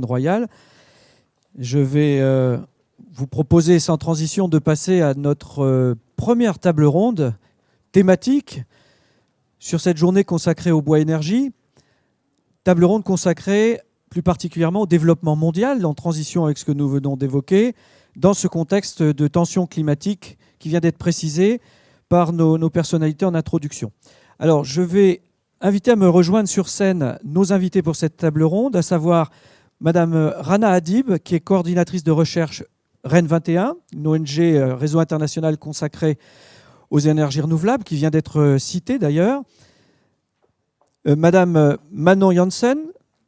royale. Je vais vous proposer sans transition de passer à notre première table ronde thématique sur cette journée consacrée au bois énergie. Table ronde consacrée plus particulièrement au développement mondial, en transition avec ce que nous venons d'évoquer, dans ce contexte de tension climatique qui vient d'être précisé par nos personnalités en introduction. Alors, je vais inviter à me rejoindre sur scène nos invités pour cette table ronde, à savoir Madame Rana Adib, qui est coordinatrice de recherche REN 21, une ONG réseau international consacré aux énergies renouvelables, qui vient d'être citée d'ailleurs. Madame Manon Janssen,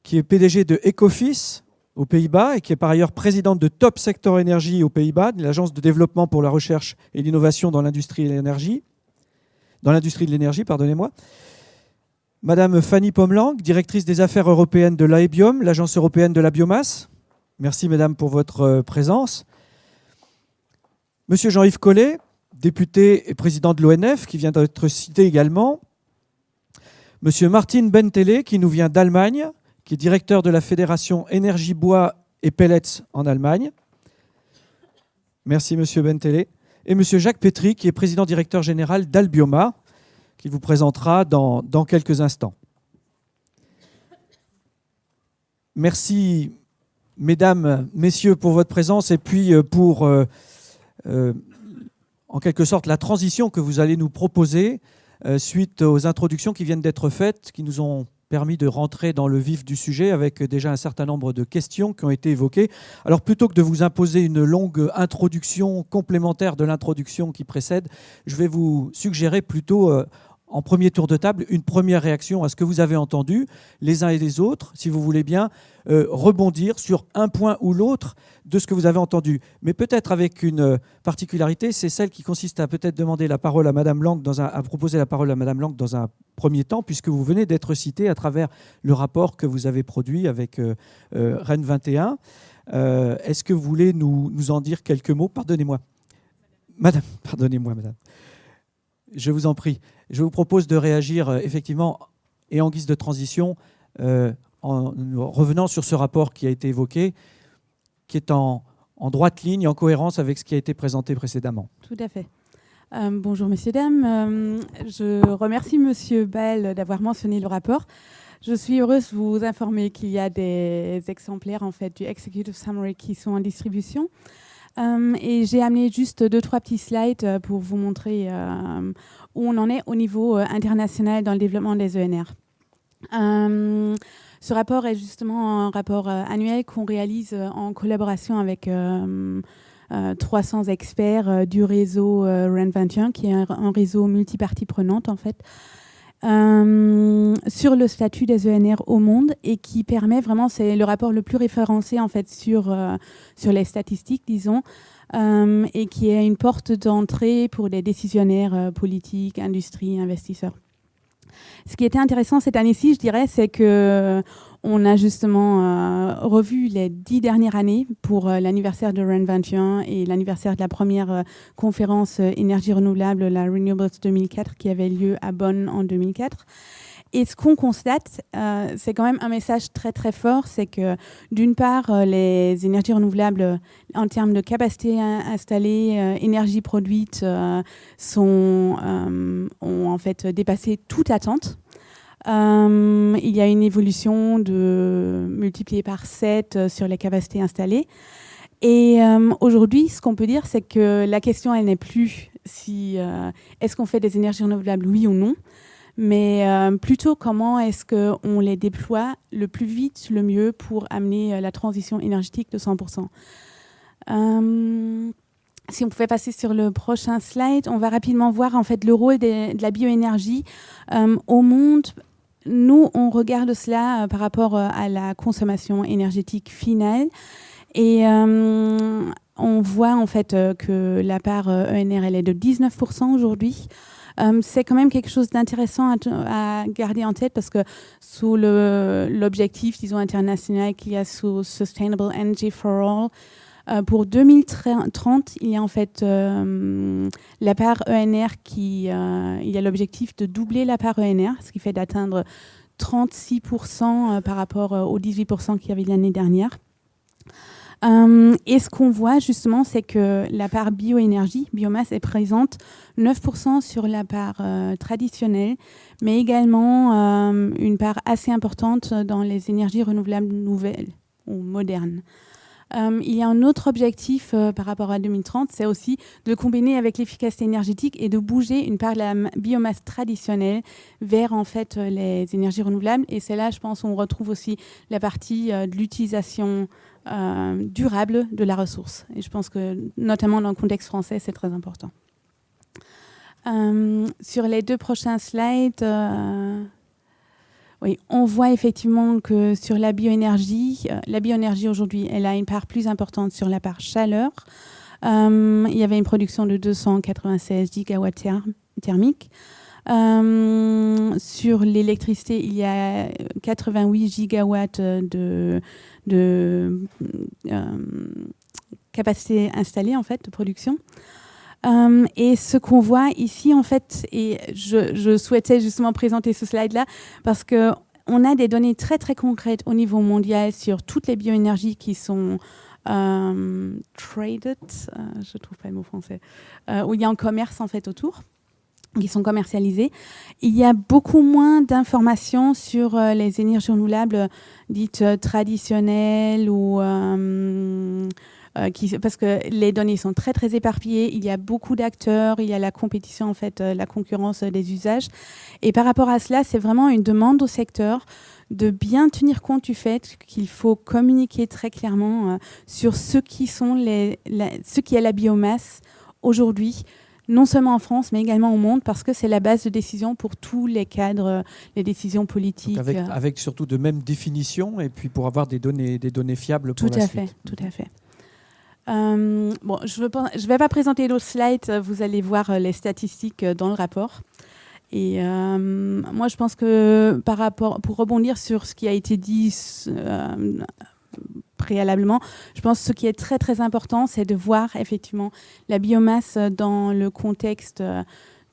qui est PDG de Ecofis aux Pays-Bas et qui est par ailleurs présidente de Top Sector Energy aux Pays-Bas, l'agence de développement pour la recherche et l'innovation dans l'industrie de l'énergie. Pardonnez-moi. Madame Fanny Pomlang, directrice des affaires européennes de l'AEBIOM, l'agence européenne de la biomasse. Merci, mesdames, pour votre présence. Monsieur Jean-Yves Collet, député et président de l'ONF, qui vient d'être cité également. Monsieur Martin Bentele, qui nous vient d'Allemagne, qui est directeur de la Fédération Énergie Bois et Pellets en Allemagne. Merci, monsieur Bentele. Et monsieur Jacques Pétry, qui est président directeur général d'Albioma, qui vous présentera dans quelques instants. Merci, mesdames, messieurs, pour votre présence et puis pour, en quelque sorte, la transition que vous allez nous proposer suite aux introductions qui viennent d'être faites, qui nous ont permis de rentrer dans le vif du sujet avec déjà un certain nombre de questions qui ont été évoquées. Alors, plutôt que de vous imposer une longue introduction complémentaire de l'introduction qui précède, je vais vous suggérer plutôt en premier tour de table, une première réaction à ce que vous avez entendu, les uns et les autres, si vous voulez bien, rebondir sur un point ou l'autre de ce que vous avez entendu. Mais peut-être avec une particularité, c'est celle qui consiste à peut-être demander la parole à Madame Lang, à proposer la parole à Madame Lang dans un premier temps, puisque vous venez d'être cité à travers le rapport que vous avez produit avec REN 21. Est-ce que vous voulez nous en dire quelques mots? Pardonnez-moi. Madame, pardonnez-moi, Madame. Je vous en prie. Je vous propose de réagir effectivement et en guise de transition en revenant sur ce rapport qui a été évoqué, qui est en droite ligne, en cohérence avec ce qui a été présenté précédemment. Tout à fait. Bonjour messieurs, dames. Je remercie monsieur Bell d'avoir mentionné le rapport. Je suis heureuse de vous informer qu'il y a des exemplaires en fait, du Executive Summary qui sont en distribution. Et j'ai amené juste 2-3 petits slides pour vous montrer où on en est au niveau international dans le développement des ENR. Ce rapport est justement un rapport annuel qu'on réalise en collaboration avec 300 experts du réseau REN 21, qui est un réseau multipartie prenante en fait, sur le statut des ENR au monde et qui permet vraiment, c'est le rapport le plus référencé en fait sur les statistiques, disons, et qui est une porte d'entrée pour les décisionnaires politiques, industrie, investisseurs. Ce qui était intéressant cette année-ci, je dirais, c'est que on a justement revu les 10 dernières années pour l'anniversaire de REN 21 et l'anniversaire de la première conférence énergie renouvelable, la Renewables 2004, qui avait lieu à Bonn en 2004. Et ce qu'on constate, c'est quand même un message très très fort, c'est que d'une part, les énergies renouvelables, en termes de capacité installée, énergie produite, ont en fait dépassé toute attente. Il y a une évolution de multipliée par 7 sur les capacités installées. Et aujourd'hui, ce qu'on peut dire, c'est que la question, elle n'est plus si est-ce qu'on fait des énergies renouvelables, oui ou non, mais plutôt comment est-ce qu'on les déploie le plus vite, le mieux pour amener la transition énergétique de 100%. Si on pouvait passer sur le prochain slide, on va rapidement voir en fait le rôle de la bioénergie au monde. Nous, on regarde cela par rapport à la consommation énergétique finale et on voit en fait que la part ENR elle est de 19% aujourd'hui. C'est quand même quelque chose d'intéressant à garder en tête parce que sous l'objectif, disons, international qu'il y a sous Sustainable Energy for All, pour 2030, il y a en fait la part ENR il y a l'objectif de doubler la part ENR, ce qui fait d'atteindre 36% par rapport aux 18% qu'il y avait l'année dernière. Et ce qu'on voit justement, c'est que la part biomasse est présente 9% sur la part traditionnelle, mais également une part assez importante dans les énergies renouvelables nouvelles ou modernes. Il y a un autre objectif par rapport à 2030, c'est aussi de combiner avec l'efficacité énergétique et de bouger une part de la biomasse traditionnelle vers en fait les énergies renouvelables. Et c'est là, je pense, on retrouve aussi la partie de l'utilisation durable de la ressource. Et je pense que, notamment dans le contexte français, c'est très important. Sur les 2 prochains slides, oui, on voit effectivement que sur la bioénergie aujourd'hui, elle a une part plus importante sur la part chaleur. Il y avait une production de 296 gigawatts thermiques. Sur l'électricité, il y a 88 gigawatts de capacité installée en fait de production. Et ce qu'on voit ici en fait, et je souhaitais justement présenter ce slide-là parce que on a des données très très concrètes au niveau mondial sur toutes les bioénergies qui sont traded, je trouve pas le mot français, où il y a un commerce en fait autour, qui sont commercialisées. Il y a beaucoup moins d'informations sur les énergies renouvelables dites traditionnelles ou parce que les données sont très très éparpillées, il y a beaucoup d'acteurs, il y a la compétition en fait, la concurrence des usages. Et par rapport à cela, c'est vraiment une demande au secteur de bien tenir compte du fait qu'il faut communiquer très clairement sur ce qui est la biomasse aujourd'hui, non seulement en France, mais également au monde, parce que c'est la base de décision pour tous les cadres, les décisions politiques. Donc avec surtout de mêmes définitions, et puis pour avoir des données fiables pour la suite. Tout à fait. Bon, je ne vais pas présenter d'autres slides, vous allez voir les statistiques dans le rapport. Et moi, je pense que pour rebondir sur ce qui a été dit préalablement, je pense que ce qui est très très important, c'est de voir effectivement la biomasse dans le contexte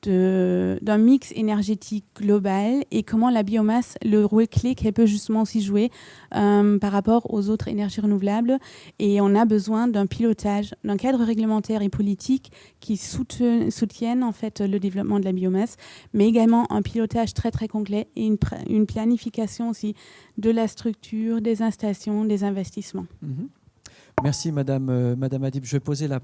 d'un mix énergétique global et comment la biomasse, le rôle clé qu'elle peut justement aussi jouer par rapport aux autres énergies renouvelables. Et on a besoin d'un pilotage, d'un cadre réglementaire et politique qui soutiennent en fait le développement de la biomasse, mais également un pilotage très très complet et une planification aussi de la structure, des installations, des investissements. Mm-hmm. Merci Madame Adib. Je vais poser la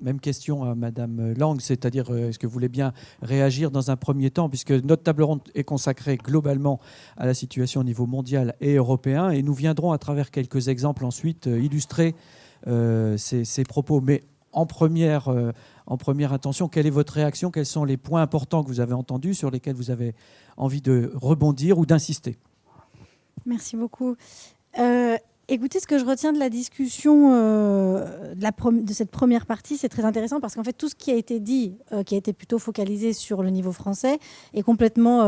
même question à Madame Lang, c'est-à-dire est-ce que vous voulez bien réagir dans un premier temps, puisque notre table ronde est consacrée globalement à la situation au niveau mondial et européen, et nous viendrons à travers quelques exemples ensuite illustrer ces propos. Mais en première intention, quelle est votre réaction? Quels sont les points importants que vous avez entendus, sur lesquels vous avez envie de rebondir ou d'insister? Merci beaucoup. Écoutez, ce que je retiens de la discussion de cette première partie, c'est très intéressant parce qu'en fait, tout ce qui a été dit, qui a été plutôt focalisé sur le niveau français, est complètement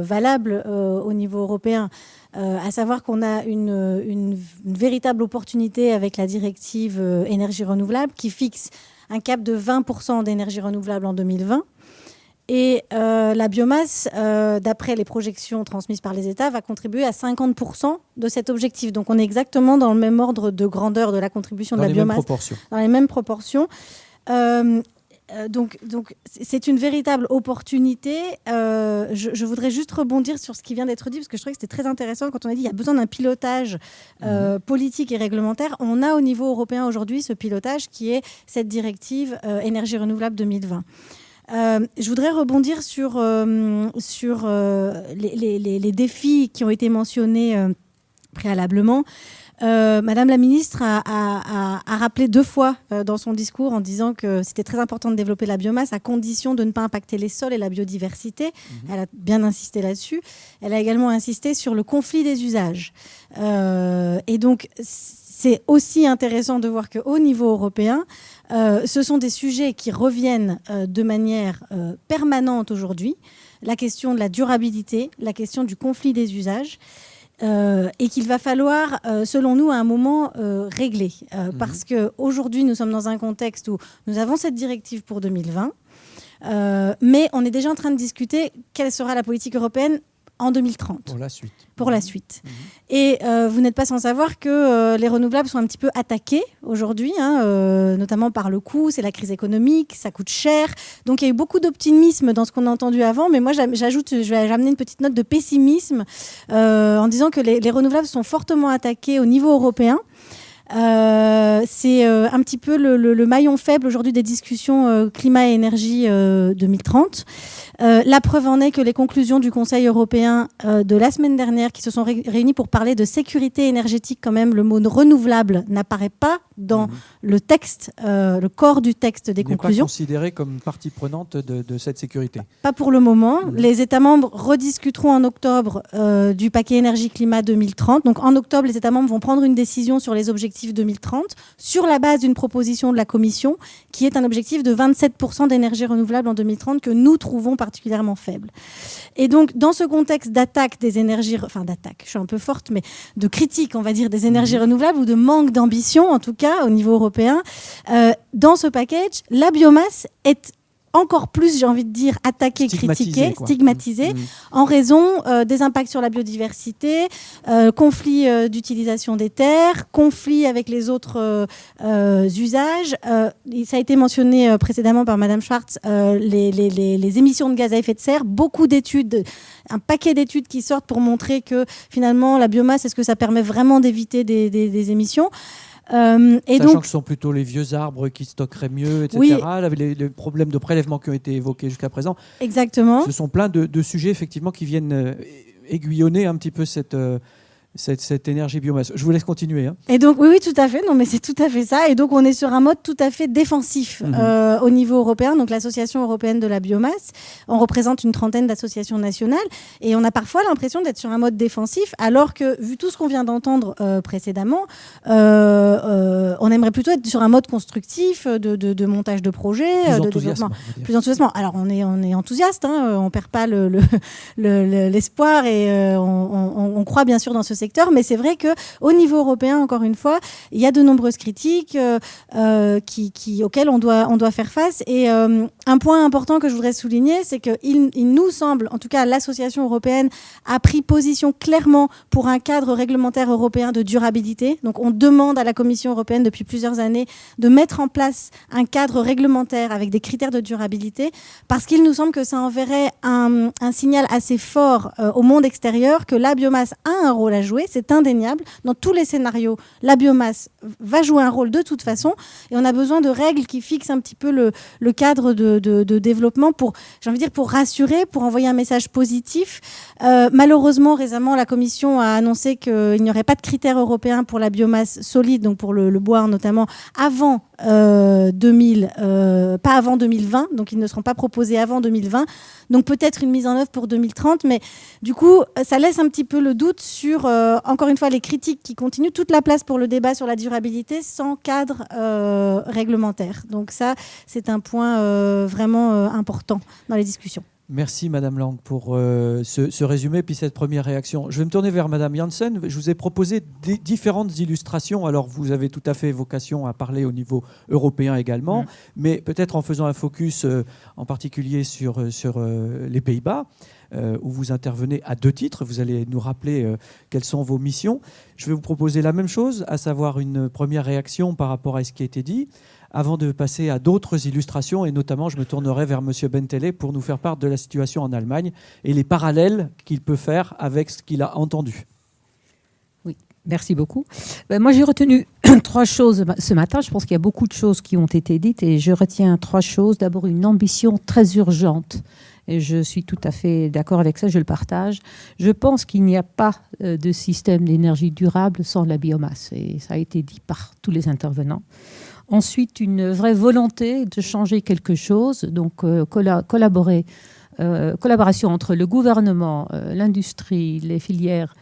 valable au niveau européen. À savoir qu'on a une véritable opportunité avec la directive énergie renouvelable qui fixe un cap de 20% d'énergie renouvelable en 2020. Et la biomasse, d'après les projections transmises par les États, va contribuer à 50% de cet objectif. Donc on est exactement dans le même ordre de grandeur de la contribution de la biomasse. Dans les mêmes proportions. Donc c'est une véritable opportunité. Je voudrais juste rebondir sur ce qui vient d'être dit, parce que je trouvais que c'était très intéressant quand on a dit qu'il y a besoin d'un pilotage politique et réglementaire. On a au niveau européen aujourd'hui ce pilotage qui est cette directive énergie renouvelable 2020. Je voudrais rebondir sur les défis qui ont été mentionnés préalablement. Madame la ministre a rappelé 2 fois dans son discours en disant que c'était très important de développer la biomasse à condition de ne pas impacter les sols et la biodiversité. Elle a bien insisté là-dessus. Elle a également insisté sur le conflit des usages. Et donc, c'est aussi intéressant de voir qu'au niveau européen, ce sont des sujets qui reviennent de manière permanente aujourd'hui. La question de la durabilité, la question du conflit des usages, et qu'il va falloir, selon nous, à un moment régler. Parce qu'aujourd'hui, nous sommes dans un contexte où nous avons cette directive pour 2020, mais on est déjà en train de discuter quelle sera la politique européenne en 2030. Pour la suite. Pour la suite. Et vous n'êtes pas sans savoir que les renouvelables sont un petit peu attaqués aujourd'hui, notamment par le coût, c'est la crise économique, ça coûte cher. Donc il y a eu beaucoup d'optimisme dans ce qu'on a entendu avant, mais moi je vais amener une petite note de pessimisme en disant que les renouvelables sont fortement attaqués au niveau européen. C'est un petit peu le maillon faible aujourd'hui des discussions climat et énergie 2030. La preuve en est que les conclusions du Conseil européen de la semaine dernière, qui se sont réunis pour parler de sécurité énergétique, quand même, le mot renouvelable n'apparaît pas dans le texte, le corps du texte des conclusions. N'est pas considéré comme partie prenante de cette sécurité. Pas pour le moment. Les États membres rediscuteront en octobre du paquet énergie-climat 2030. Donc en octobre, les États membres vont prendre une décision sur les objectifs 2030 sur la base d'une proposition de la Commission qui est un objectif de 27% d'énergie renouvelable en 2030 que nous trouvons particulièrement faible. Et donc dans ce contexte d'attaque des énergies, d'attaque, je suis un peu forte, mais de critique, on va dire, des énergies renouvelables ou de manque d'ambition, en tout cas au niveau européen, dans ce package, la biomasse est encore plus, j'ai envie de dire, attaquée, critiquée, stigmatisée, en raison des impacts sur la biodiversité, conflits d'utilisation des terres, conflits avec les autres usages. Ça a été mentionné précédemment par Madame Schwartz, les émissions de gaz à effet de serre, beaucoup d'études, un paquet d'études qui sortent pour montrer que finalement la biomasse, est-ce que ça permet vraiment d'éviter des émissions ? Sachant que ce sont plutôt les vieux arbres qui stockeraient mieux, etc. Oui. Les problèmes de prélèvement qui ont été évoqués jusqu'à présent. Exactement. Ce sont plein de sujets effectivement qui viennent aiguillonner un petit peu cette énergie biomasse. Je vous laisse continuer. Et donc, oui, tout à fait. Non, mais c'est tout à fait ça. Et donc, on est sur un mode tout à fait défensif au niveau européen. Donc, l'Association européenne de la biomasse, on représente une trentaine d'associations nationales. Et on a parfois l'impression d'être sur un mode défensif, alors que, vu tout ce qu'on vient d'entendre précédemment, on aimerait plutôt être sur un mode constructif de montage de projets, de développement. Plus enthousiasmant. Alors, on est enthousiaste. On ne perd pas l'espoir et on croit bien sûr dans ce secteur, mais c'est vrai qu'au niveau européen, encore une fois, il y a de nombreuses critiques auxquelles on doit faire face. Et un point important que je voudrais souligner, c'est qu'il nous semble, en tout cas l'association européenne a pris position clairement pour un cadre réglementaire européen de durabilité. Donc on demande à la Commission européenne depuis plusieurs années de mettre en place un cadre réglementaire avec des critères de durabilité, parce qu'il nous semble que ça enverrait un signal assez fort au monde extérieur que la biomasse a un rôle à jouer. C'est indéniable. Dans tous les scénarios, la biomasse va jouer un rôle de toute façon, et on a besoin de règles qui fixent un petit peu le cadre de développement pour, j'ai envie de dire, pour rassurer, pour envoyer un message positif. Malheureusement, récemment, la Commission a annoncé qu'il n'y aurait pas de critères européens pour la biomasse solide, donc pour le bois notamment, avant pas avant 2020, donc ils ne seront pas proposés avant 2020. Donc peut-être une mise en œuvre pour 2030, mais du coup, ça laisse un petit peu le doute sur, encore une fois, les critiques qui continuent, toute la place pour le débat sur la durabilité sans cadre réglementaire. Donc ça, c'est un point vraiment important dans les discussions. Merci Madame Lang pour ce résumé puis cette première réaction. Je vais me tourner vers Madame Janssen. Je vous ai proposé différentes illustrations. Alors vous avez tout à fait vocation à parler au niveau européen également, mais peut-être en faisant un focus en particulier sur les Pays-Bas, où vous intervenez à 2 titres. Vous allez nous rappeler quelles sont vos missions. Je vais vous proposer la même chose, à savoir une première réaction par rapport à ce qui a été dit, avant de passer à d'autres illustrations, et notamment je me tournerai vers M. Benteler pour nous faire part de la situation en Allemagne et les parallèles qu'il peut faire avec ce qu'il a entendu. Oui, merci beaucoup. Moi, j'ai retenu 3 choses ce matin. Je pense qu'il y a beaucoup de choses qui ont été dites et je retiens 3 choses. D'abord, une ambition très urgente. Et je suis tout à fait d'accord avec ça, je le partage. Je pense qu'il n'y a pas de système d'énergie durable sans la biomasse. Et ça a été dit par tous les intervenants. Ensuite, une vraie volonté de changer quelque chose, donc collaboration entre le gouvernement, l'industrie, les filières,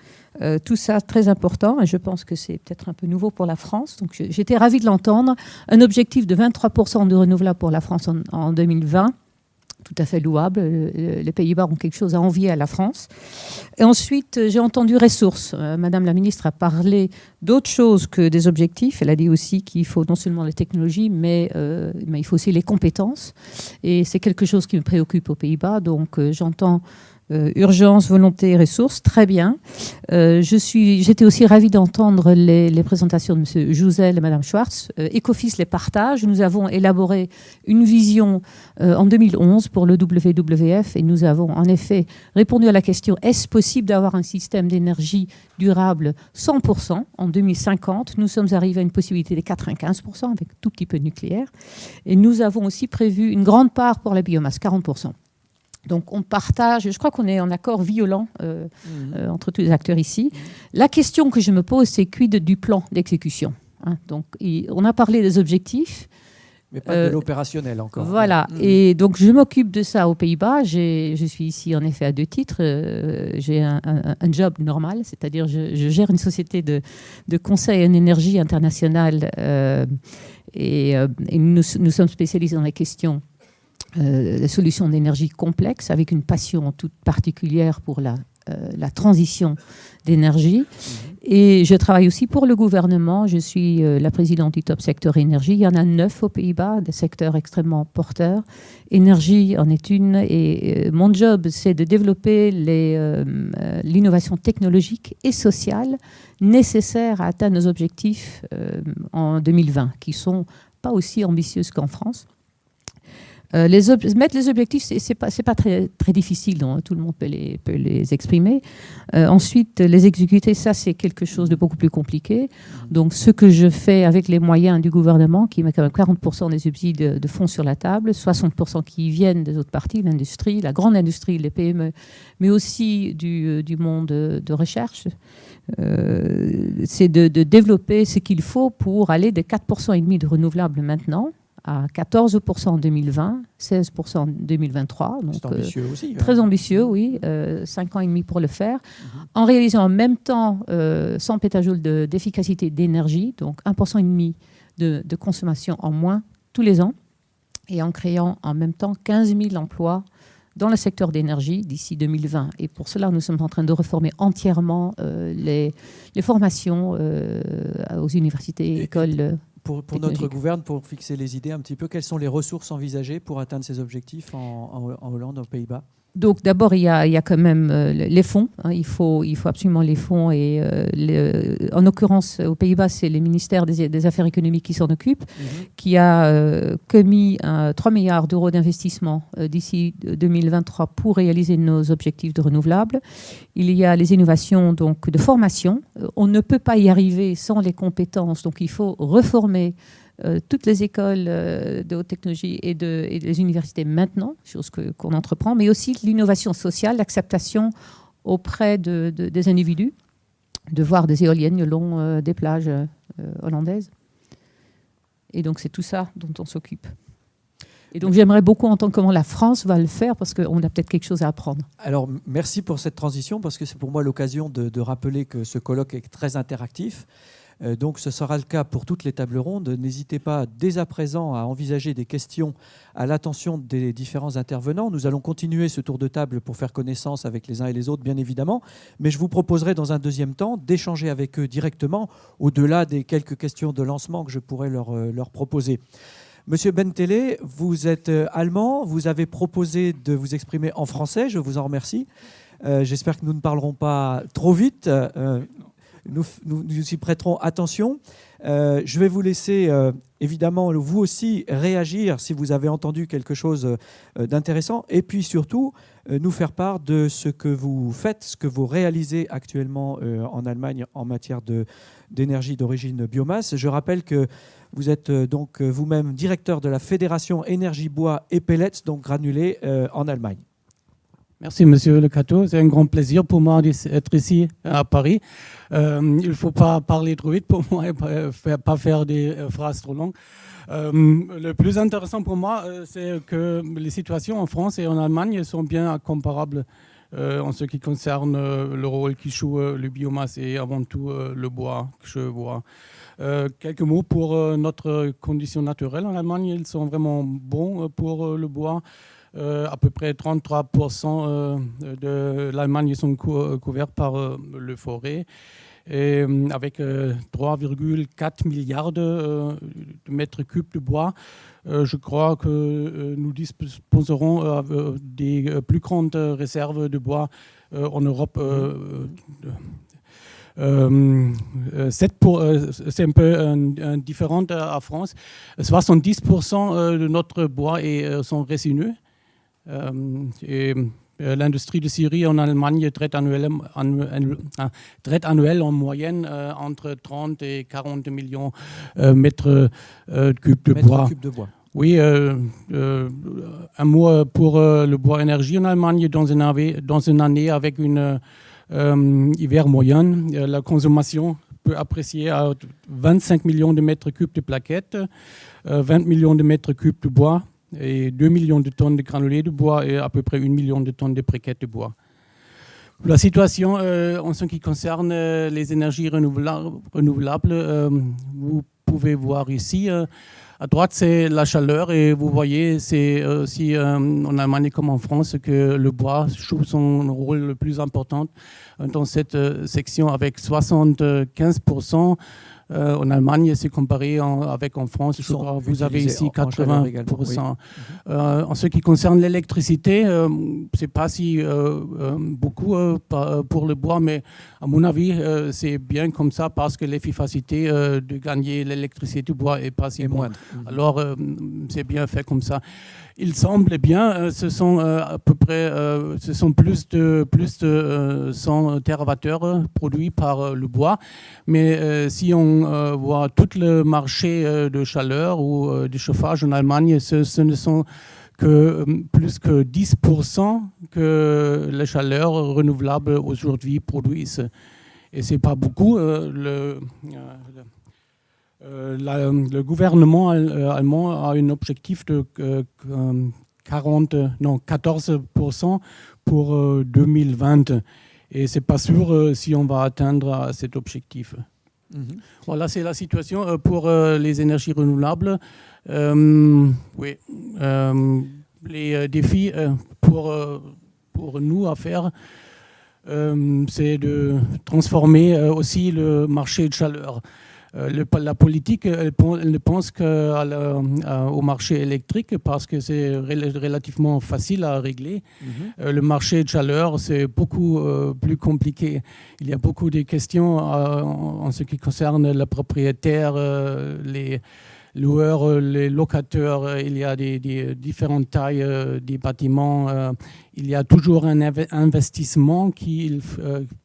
tout ça très important, et je pense que c'est peut-être un peu nouveau pour la France. Donc j'étais ravie de l'entendre. Un objectif de 23% de renouvelables pour la France en 2020. Tout à fait louable. Les Pays-Bas ont quelque chose à envier à la France. Et ensuite, j'ai entendu ressources. Madame la ministre a parlé d'autres choses que des objectifs. Elle a dit aussi qu'il faut non seulement les technologies, mais il faut aussi les compétences. Et c'est quelque chose qui me préoccupe aux Pays-Bas. Donc, j'entends urgence, volonté, ressources, très bien. J'étais aussi ravie d'entendre les présentations de M. Jouzel et Mme Schwartz. Ecofis les partage. Nous avons élaboré une vision en 2011 pour le WWF et nous avons en effet répondu à la question est-ce possible d'avoir un système d'énergie durable 100% en 2050 ? Nous sommes arrivés à une possibilité de 95% avec tout petit peu de nucléaire. Et nous avons aussi prévu une grande part pour la biomasse, 40%. Donc on partage, je crois qu'on est en accord violent entre tous les acteurs ici. La question que je me pose, c'est quid du plan d'exécution, hein. Donc on a parlé des objectifs. Mais pas de l'opérationnel encore. Voilà, et donc je m'occupe de ça aux Pays-Bas. Je suis ici en effet à 2 titres. J'ai un job normal, c'est-à-dire je gère une société de conseil en énergie internationale et nous sommes spécialisés dans les questions des solutions d'énergie complexes avec une passion toute particulière pour la transition d'énergie. Et je travaille aussi pour le gouvernement. Je suis la présidente du top secteur énergie. Il y en a 9 aux Pays-Bas, des secteurs extrêmement porteurs. Énergie en est une. Et mon job, c'est de développer l'innovation technologique et sociale nécessaire à atteindre nos objectifs en 2020, qui ne sont pas aussi ambitieux qu'en France. Mettre les objectifs, c'est pas très, très difficile, donc tout le monde peut les exprimer. Ensuite, les exécuter, ça c'est quelque chose de beaucoup plus compliqué. Donc ce que je fais avec les moyens du gouvernement, qui met quand même 40% des subsides de fonds sur la table, 60% qui viennent des autres parties, l'industrie, la grande industrie, les PME, mais aussi du monde de recherche, c'est de développer ce qu'il faut pour aller des 4,5% de renouvelables maintenant à 14% en 2020, 16% en 2023. Donc, c'est ambitieux aussi. Très ambitieux, oui. 5 ans et demi pour le faire. En réalisant en même temps 100 pétajoules d'efficacité d'énergie, donc 1,5% de consommation en moins tous les ans, et en créant en même temps 15 000 emplois dans le secteur d'énergie d'ici 2020. Et pour cela, nous sommes en train de reformer entièrement les formations aux universités et écoles. Pour notre gouvernement, pour fixer les idées un petit peu, quelles sont les ressources envisagées pour atteindre ces objectifs en Hollande, aux Pays-Bas ? Donc d'abord, il y a quand même les fonds. Hein, il faut absolument les fonds. Et en l'occurrence, aux Pays-Bas, c'est le ministère des Affaires économiques qui s'en occupe, qui a commis 3 milliards d'euros d'investissement d'ici 2023 pour réaliser nos objectifs de renouvelables. Il y a les innovations donc, de formation. On ne peut pas y arriver sans les compétences. Donc il faut reformer toutes les écoles de haute technologie et les universités maintenant, chose qu'on entreprend, mais aussi l'innovation sociale, l'acceptation auprès des individus, de voir des éoliennes le long des plages hollandaises. Et donc c'est tout ça dont on s'occupe. Et donc j'aimerais beaucoup entendre comment la France va le faire, parce qu'on a peut-être quelque chose à apprendre. Alors merci pour cette transition, parce que c'est pour moi l'occasion de rappeler que ce colloque est très interactif. Donc ce sera le cas pour toutes les tables rondes. N'hésitez pas dès à présent à envisager des questions à l'attention des différents intervenants. Nous allons continuer ce tour de table pour faire connaissance avec les uns et les autres, bien évidemment. Mais je vous proposerai dans un deuxième temps d'échanger avec eux directement, au-delà des quelques questions de lancement que je pourrais leur proposer. Monsieur Bentele, vous êtes allemand, vous avez proposé de vous exprimer en français, je vous en remercie. J'espère que nous ne parlerons pas trop vite. Nous y prêterons attention. Je vais vous laisser, évidemment, vous aussi réagir si vous avez entendu quelque chose d'intéressant. Et puis surtout, nous faire part de ce que vous faites, ce que vous réalisez actuellement en Allemagne en matière d'énergie d'origine biomasse. Je rappelle que vous êtes donc vous-même directeur de la Fédération Énergie Bois et Pellets, donc granulés en Allemagne. Merci, Monsieur Le Cateau. C'est un grand plaisir pour moi d'être ici à Paris. Il ne faut pas parler trop vite pour moi et pas faire des phrases trop longues. Le plus intéressant pour moi, c'est que les situations en France et en Allemagne sont bien comparables en ce qui concerne le rôle qui joue le biomasse et avant tout le bois que je vois. Quelques mots pour notre condition naturelle. En Allemagne, ils sont vraiment bons pour le bois. À peu près 33% de l'Allemagne sont couverts par le forêt. Et avec 3,4 milliards de mètres cubes de bois. Je crois que nous disposerons des plus grandes réserves de bois en Europe. C'est un peu différent à France. 70% de notre bois sont résineux. L'industrie de scierie en Allemagne traite annuellement en moyenne entre 30 et 40 millions mètres cubes de bois. Oui, un mot pour le bois énergie en Allemagne dans une année avec une hiver moyen. La consommation peut apprécier à 25 millions de mètres cubes de plaquettes, 20 millions de mètres cubes de bois et 2 millions de tonnes de granulés de bois et à peu près 1 million de tonnes de briquettes de bois. La situation en ce qui concerne les énergies renouvelables, vous pouvez voir ici. À droite, c'est la chaleur et vous voyez, c'est aussi en Allemagne comme en France que le bois joue son rôle le plus important dans cette section avec 75%. En Allemagne, c'est comparé avec en France. Je crois, vous avez ici 80%. Oui. En ce qui concerne l'électricité, c'est pas si beaucoup pour le bois, mais à mon avis, c'est bien comme ça parce que l'efficacité de gagner l'électricité du bois est pas si moindre. Alors, c'est bien fait comme ça. Il semble bien, ce sont à peu près, ce sont plus de 100 TWh produits par le bois. Mais si on voit tout le marché de chaleur ou de chauffage en Allemagne, ce ne sont que plus que 10% que les chaleurs renouvelables aujourd'hui produisent. Et c'est pas beaucoup. Le gouvernement allemand a un objectif de 14% pour 2020. Et ce n'est pas sûr si on va atteindre cet objectif. Voilà, c'est la situation pour les énergies renouvelables. Oui, les défis pour nous à faire, c'est de transformer aussi le marché de chaleur. La politique, elle ne pense qu'au marché électrique parce que c'est relativement facile à régler. Le marché de chaleur, c'est beaucoup plus compliqué. Il y a beaucoup de questions en ce qui concerne les propriétaires, les loueurs, les locataires. Il y a des différentes tailles des bâtiments. Il y a toujours un investissement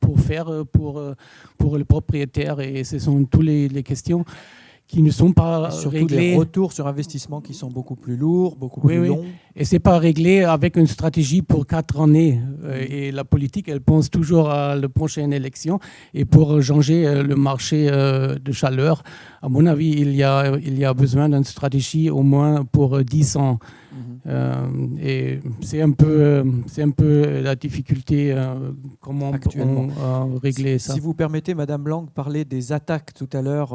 pour faire pour le propriétaire et ce sont toutes les questions qui ne sont pas surtout réglées. Des retours sur investissement qui sont beaucoup plus lourds, beaucoup plus longs. Et ce n'est pas réglé avec une stratégie pour 4 années. Et la politique, elle pense toujours à la prochaine élection. Et pour changer le marché de chaleur, à mon avis, il y a besoin d'une stratégie au moins pour 10 ans. Et c'est un peu la difficulté, comment on régler ça. Si vous permettez, Madame Lang, parler des attaques tout à l'heure,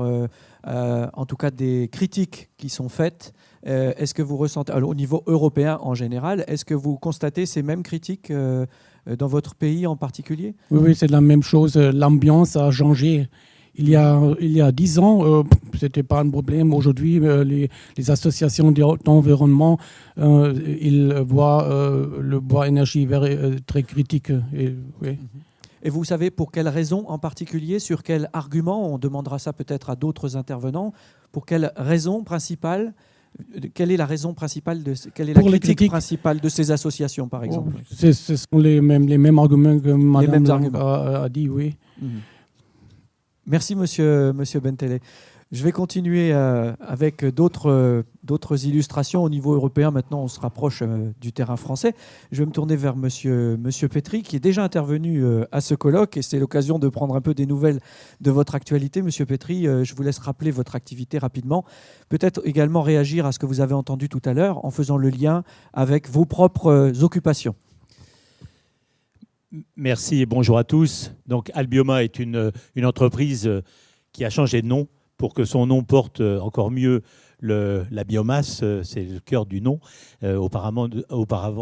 en tout cas des critiques qui sont faites. Est-ce que vous ressentez, au niveau européen en général, est-ce que vous constatez ces mêmes critiques dans votre pays en particulier ? Oui, c'est la même chose. L'ambiance a changé. Il y a 10 ans, ce n'était pas un problème. Aujourd'hui, les associations d'environnement, ils voient le bois énergie très critique. Et vous savez pour quelles raisons en particulier, sur quel argument, on demandera ça peut-être à d'autres intervenants, pour quelle raison principale, quelle est la raison principale, quelle est la critique principale de ces associations par exemple ? Ce sont les mêmes arguments que Mme Lang a dit, oui. Merci Monsieur Bentellet. Je vais continuer avec d'autres illustrations au niveau européen. Maintenant, on se rapproche du terrain français. Je vais me tourner vers Monsieur Petry, qui est déjà intervenu à ce colloque, et c'est l'occasion de prendre un peu des nouvelles de votre actualité. Monsieur Petry, je vous laisse rappeler votre activité rapidement. Peut-être également réagir à ce que vous avez entendu tout à l'heure en faisant le lien avec vos propres occupations. Merci et bonjour à tous. Donc, Albioma est une entreprise qui a changé de nom pour que son nom porte encore mieux la biomasse, c'est le cœur du nom. Auparavant,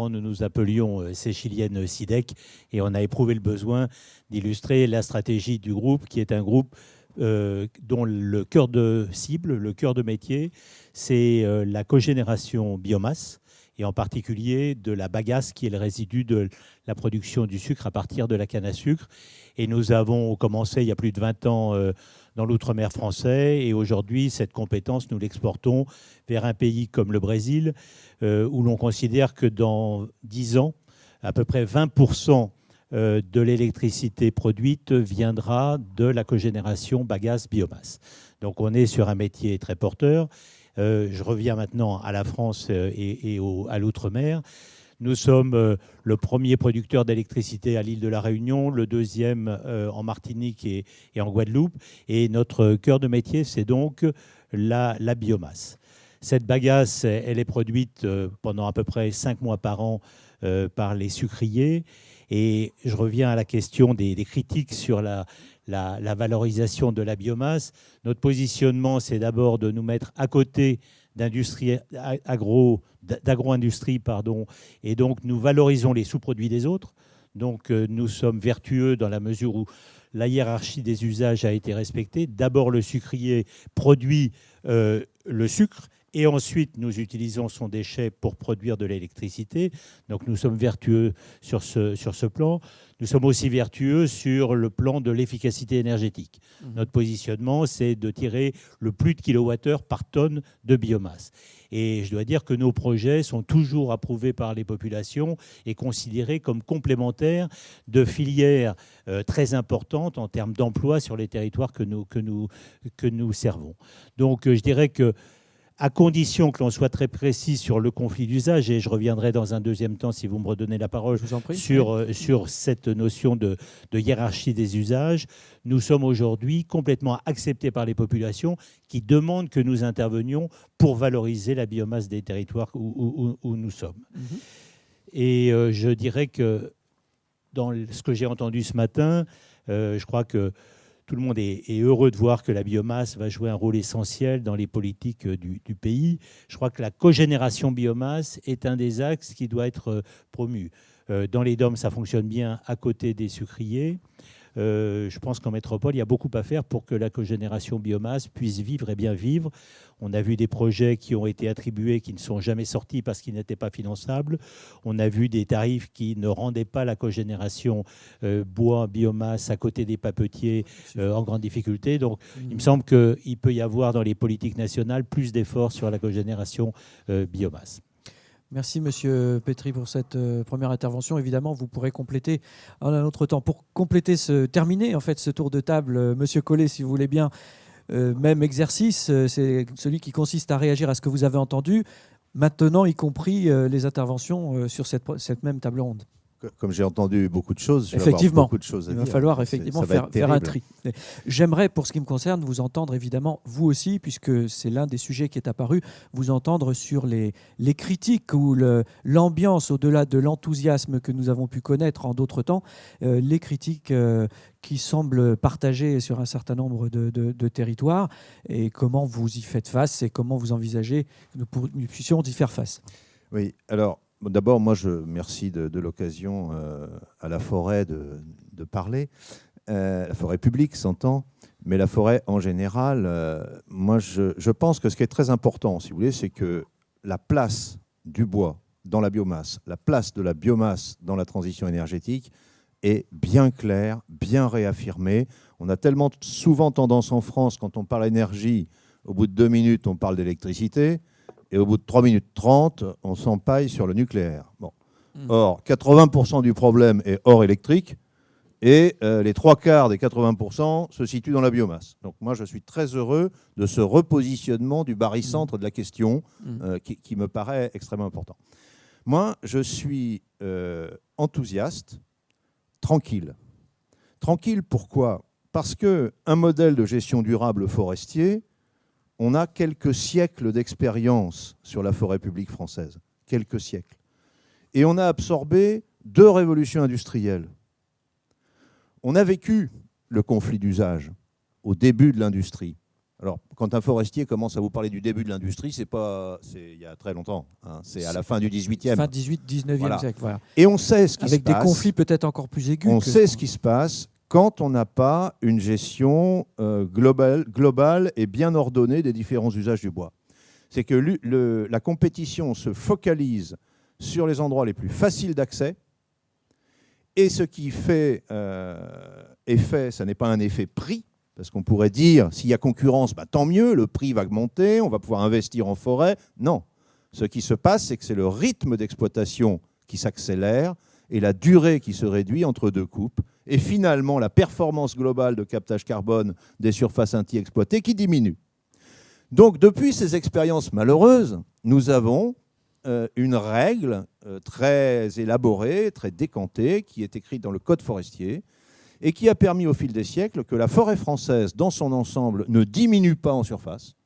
nous nous appelions Séchilienne SIDEC et on a éprouvé le besoin d'illustrer la stratégie du groupe, qui est un groupe dont le cœur de cible, le cœur de métier, c'est la cogénération biomasse, et en particulier de la bagasse qui est le résidu de la production du sucre à partir de la canne à sucre. Et nous avons commencé il y a plus de 20 ans dans l'outre-mer français, et aujourd'hui, cette compétence, nous l'exportons vers un pays comme le Brésil, où l'on considère que dans 10 ans, à peu près 20% de l'électricité produite viendra de la cogénération bagasse-biomasse. Donc on est sur un métier très porteur. Je reviens maintenant à la France et à l'outre-mer. Nous sommes le premier producteur d'électricité à l'île de la Réunion, le deuxième en Martinique et en Guadeloupe. Et notre cœur de métier, c'est donc la biomasse. Cette bagasse, elle est produite pendant à peu près 5 mois par an par les sucriers. Et je reviens à la question des critiques sur la valorisation de la biomasse. Notre positionnement, c'est d'abord de nous mettre à côté d'agro-industrie, et donc nous valorisons les sous-produits des autres. Donc nous sommes vertueux dans la mesure où la hiérarchie des usages a été respectée. D'abord, le sucrier produit le sucre, et ensuite nous utilisons son déchet pour produire de l'électricité. Donc nous sommes vertueux sur ce plan. Nous sommes aussi vertueux sur le plan de l'efficacité énergétique. Notre positionnement, c'est de tirer le plus de kilowattheures par tonne de biomasse. Et je dois dire que nos projets sont toujours approuvés par les populations et considérés comme complémentaires de filières très importantes en termes d'emploi sur les territoires que nous servons. Donc je dirais que, à condition que l'on soit très précis sur le conflit d'usage, et je reviendrai dans un deuxième temps, si vous me redonnez la parole, je vous en prie, sur cette notion de hiérarchie des usages, nous sommes aujourd'hui complètement acceptés par les populations qui demandent que nous intervenions pour valoriser la biomasse des territoires où nous sommes. Et je dirais que dans ce que j'ai entendu ce matin, je crois que tout le monde est heureux de voir que la biomasse va jouer un rôle essentiel dans les politiques du pays. Je crois que la cogénération biomasse est un des axes qui doit être promu. Dans les DOM, ça fonctionne bien à côté des sucriers. Je pense qu'en métropole, il y a beaucoup à faire pour que la cogénération biomasse puisse vivre et bien vivre. On a vu des projets qui ont été attribués qui ne sont jamais sortis parce qu'ils n'étaient pas finançables. On a vu des tarifs qui ne rendaient pas la cogénération bois, biomasse à côté des papetiers en grande difficulté. Donc, il me semble qu'il peut y avoir dans les politiques nationales plus d'efforts sur la cogénération biomasse. Merci, Monsieur Petri, pour cette première intervention. Évidemment, vous pourrez compléter en un autre temps. Pour compléter, terminer en fait ce tour de table, Monsieur Collet, si vous voulez bien, même exercice, c'est celui qui consiste à réagir à ce que vous avez entendu, maintenant y compris les interventions sur cette même table ronde. Comme j'ai entendu beaucoup de choses, effectivement, beaucoup de choses à il va dire. falloir effectivement faire un tri. J'aimerais, pour ce qui me concerne, vous entendre évidemment, vous aussi, puisque c'est l'un des sujets qui est apparu, vous entendre sur les critiques ou l'ambiance, au-delà de l'enthousiasme que nous avons pu connaître en d'autres temps, les critiques qui semblent partagées sur un certain nombre de territoires, et comment vous y faites face et comment vous envisagez que nous puissions y faire face. Oui, alors... D'abord, moi, je merci de l'occasion à la forêt de parler. La forêt publique s'entend, mais la forêt en général, moi, je pense que ce qui est très important, si vous voulez, c'est que la place du bois dans la biomasse, la place de la biomasse dans la transition énergétique est bien claire, bien réaffirmée. On a tellement souvent tendance en France, quand on parle énergie, au bout de 2 minutes, on parle d'électricité. Et au bout de 3 minutes 30, on s'empaille sur le nucléaire. Bon. Or, 80% du problème est hors électrique et les 3/4 des 80% se situent dans la biomasse. Donc moi, je suis très heureux de ce repositionnement du barycentre de la question qui me paraît extrêmement important. Moi, je suis enthousiaste, tranquille. Tranquille, pourquoi ? Parce qu'un modèle de gestion durable forestier, on a quelques siècles d'expérience sur la forêt publique française, quelques siècles. Et on a absorbé 2 révolutions industrielles. On a vécu le conflit d'usage au début de l'industrie. Alors, quand un forestier commence à vous parler du début de l'industrie, c'est il y a très longtemps. Hein, c'est à la fin du 18e. Fin 18, 19e siècle. Voilà. Et on sait ce qui se passe. Avec des conflits peut-être encore plus aigus. On sait ce qui se passe quand on n'a pas une gestion globale et bien ordonnée des différents usages du bois. C'est que la compétition se focalise sur les endroits les plus faciles d'accès, et ce qui fait effet, ça n'est pas un effet prix, parce qu'on pourrait dire, s'il y a concurrence, tant mieux, le prix va augmenter, on va pouvoir investir en forêt. Non. Ce qui se passe, c'est que c'est le rythme d'exploitation qui s'accélère et la durée qui se réduit entre deux coupes, et finalement la performance globale de captage carbone des surfaces ainsi exploitées qui diminue. Donc depuis ces expériences malheureuses, nous avons une règle très élaborée, très décantée, qui est écrite dans le Code forestier, et qui a permis au fil des siècles que la forêt française, dans son ensemble, ne diminue pas en surface.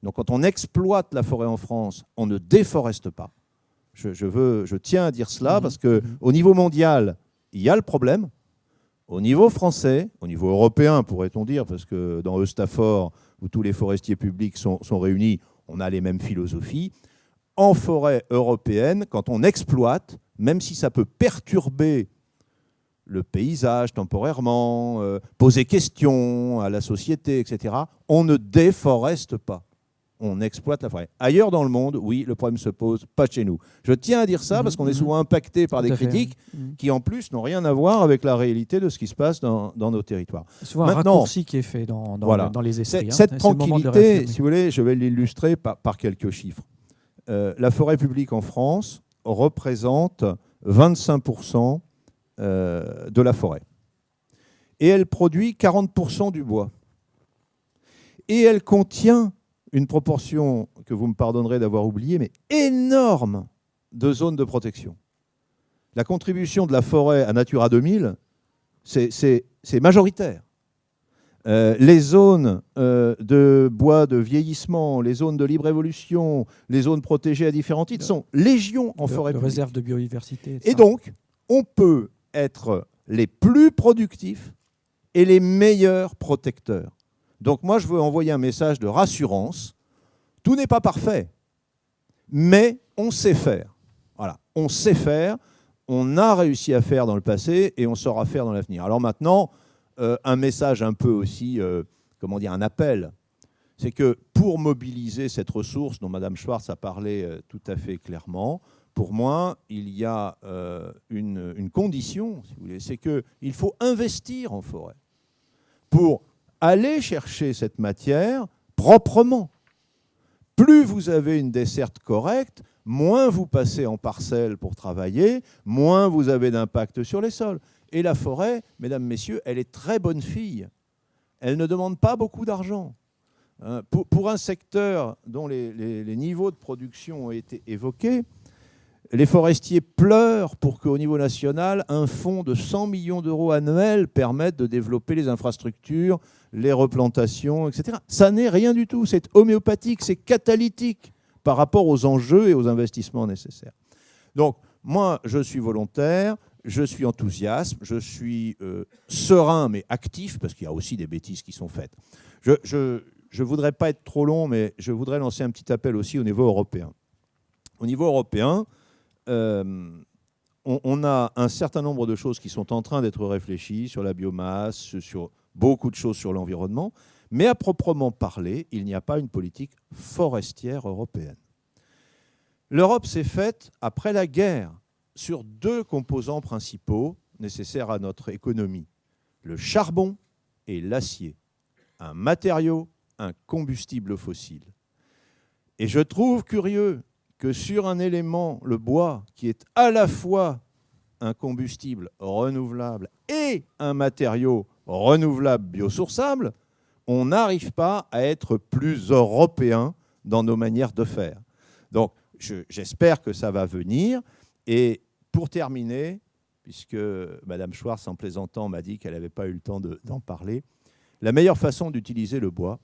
Donc quand on exploite la forêt en France, on ne déforeste pas. Je tiens à dire cela parce qu'au niveau mondial, il y a le problème. Au niveau français, au niveau européen, pourrait-on dire, parce que dans Eustafor, où tous les forestiers publics sont réunis, on a les mêmes philosophies. En forêt européenne, quand on exploite, même si ça peut perturber le paysage temporairement, poser question à la société, etc., on ne déforeste pas. On exploite la forêt. Ailleurs dans le monde, oui, le problème se pose, pas chez nous. Je tiens à dire ça parce qu'on est souvent impacté par des critiques qui, en plus, n'ont rien à voir avec la réalité de ce qui se passe dans nos territoires. C'est souvent un raccourci qui est fait dans les esprits. Cette tranquillité, si vous voulez, je vais l'illustrer par quelques chiffres. La forêt publique en France représente 25% de la forêt. Et elle produit 40% du bois. Et elle contient une proportion, que vous me pardonnerez d'avoir oublié, mais énorme, de zones de protection. La contribution de la forêt à Natura 2000, c'est majoritaire. Les zones de bois de vieillissement, les zones de libre évolution, les zones protégées à différents titres sont légion en forêt publique. Réserve de biodiversité. Et donc, on peut être les plus productifs et les meilleurs protecteurs. Donc moi, je veux envoyer un message de rassurance. Tout n'est pas parfait, mais on sait faire. Voilà, on sait faire, on a réussi à faire dans le passé et on saura faire dans l'avenir. Alors maintenant, un message un peu aussi, un appel, c'est que pour mobiliser cette ressource dont Mme Schwartz a parlé tout à fait clairement, pour moi, il y a une condition, si vous voulez, c'est qu'il faut investir en forêt pour aller chercher cette matière proprement. Plus vous avez une desserte correcte, moins vous passez en parcelle pour travailler, moins vous avez d'impact sur les sols. Et la forêt, mesdames, messieurs, elle est très bonne fille. Elle ne demande pas beaucoup d'argent. Pour un secteur dont les niveaux de production ont été évoqués, les forestiers pleurent pour qu'au niveau national, un fonds de 100 millions d'euros annuels permette de développer les infrastructures, les replantations, etc. Ça n'est rien du tout. C'est homéopathique, c'est catalytique par rapport aux enjeux et aux investissements nécessaires. Donc, moi, je suis volontaire, je suis enthousiaste, je suis serein mais actif, parce qu'il y a aussi des bêtises qui sont faites. Je ne voudrais pas être trop long, mais je voudrais lancer un petit appel aussi au niveau européen. Au niveau européen, on a un certain nombre de choses qui sont en train d'être réfléchies sur la biomasse, sur beaucoup de choses sur l'environnement, mais à proprement parler, il n'y a pas une politique forestière européenne. L'Europe s'est faite après la guerre sur deux composants principaux nécessaires à notre économie, le charbon et l'acier, un matériau, un combustible fossile. Et je trouve curieux que sur un élément, le bois, qui est à la fois un combustible renouvelable et un matériau renouvelable biosourçable, on n'arrive pas à être plus européen dans nos manières de faire. Donc, j'espère que ça va venir. Et pour terminer, puisque Mme Schwartz, en plaisantant, m'a dit qu'elle n'avait pas eu le temps d'en parler, la meilleure façon d'utiliser le bois,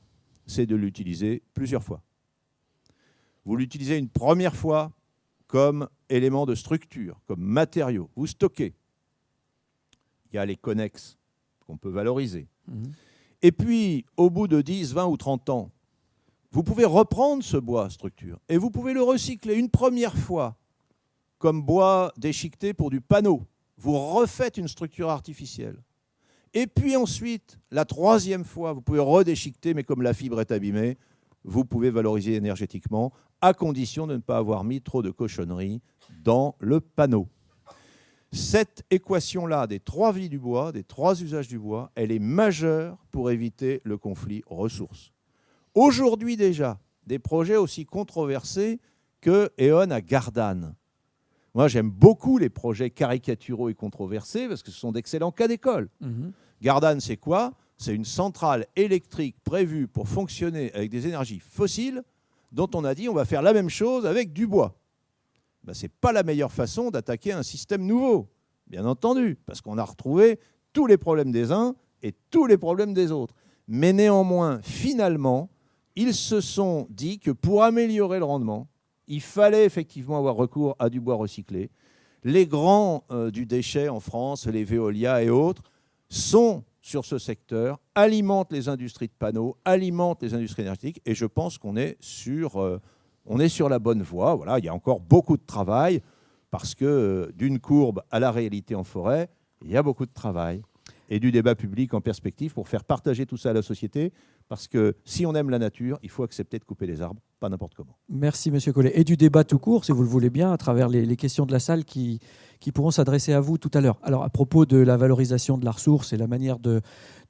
c'est de l'utiliser plusieurs fois. Vous l'utilisez une première fois comme élément de structure, comme matériau. Vous stockez. Il y a les connexes qu'on peut valoriser. Et puis, au bout de 10, 20 ou 30 ans, vous pouvez reprendre ce bois structure et vous pouvez le recycler une première fois comme bois déchiqueté pour du panneau. Vous refaites une structure artificielle. Et puis ensuite, la troisième fois, vous pouvez redéchiqueter, mais comme la fibre est abîmée, vous pouvez valoriser énergétiquement, à condition de ne pas avoir mis trop de cochonneries dans le panneau. Cette équation-là des 3 vies du bois, des 3 usages du bois, elle est majeure pour éviter le conflit ressources. Aujourd'hui déjà, des projets aussi controversés que E.ON à Gardanne. Moi, j'aime beaucoup les projets caricaturaux et controversés parce que ce sont d'excellents cas d'école. Gardanne, c'est quoi? C'est une centrale électrique prévue pour fonctionner avec des énergies fossiles dont on a dit on va faire la même chose avec du bois. Ben, ce n'est pas la meilleure façon d'attaquer un système nouveau, bien entendu, parce qu'on a retrouvé tous les problèmes des uns et tous les problèmes des autres. Mais néanmoins, finalement, ils se sont dit que pour améliorer le rendement, il fallait effectivement avoir recours à du bois recyclé. Les grands du déchet en France, les Veolia et autres, sont sur ce secteur, alimentent les industries de panneaux, alimentent les industries énergétiques, et je pense qu'on est sur la bonne voie. Voilà, il y a encore beaucoup de travail, parce que d'une courbe à la réalité en forêt, il y a beaucoup de travail, et du débat public en perspective pour faire partager tout ça à la société, parce que si on aime la nature, il faut accepter de couper les arbres, pas n'importe comment. Merci, Monsieur Collet. Et du débat tout court, si vous le voulez bien, à travers les questions de la salle qui pourront s'adresser à vous tout à l'heure. Alors, à propos de la valorisation de la ressource et la manière de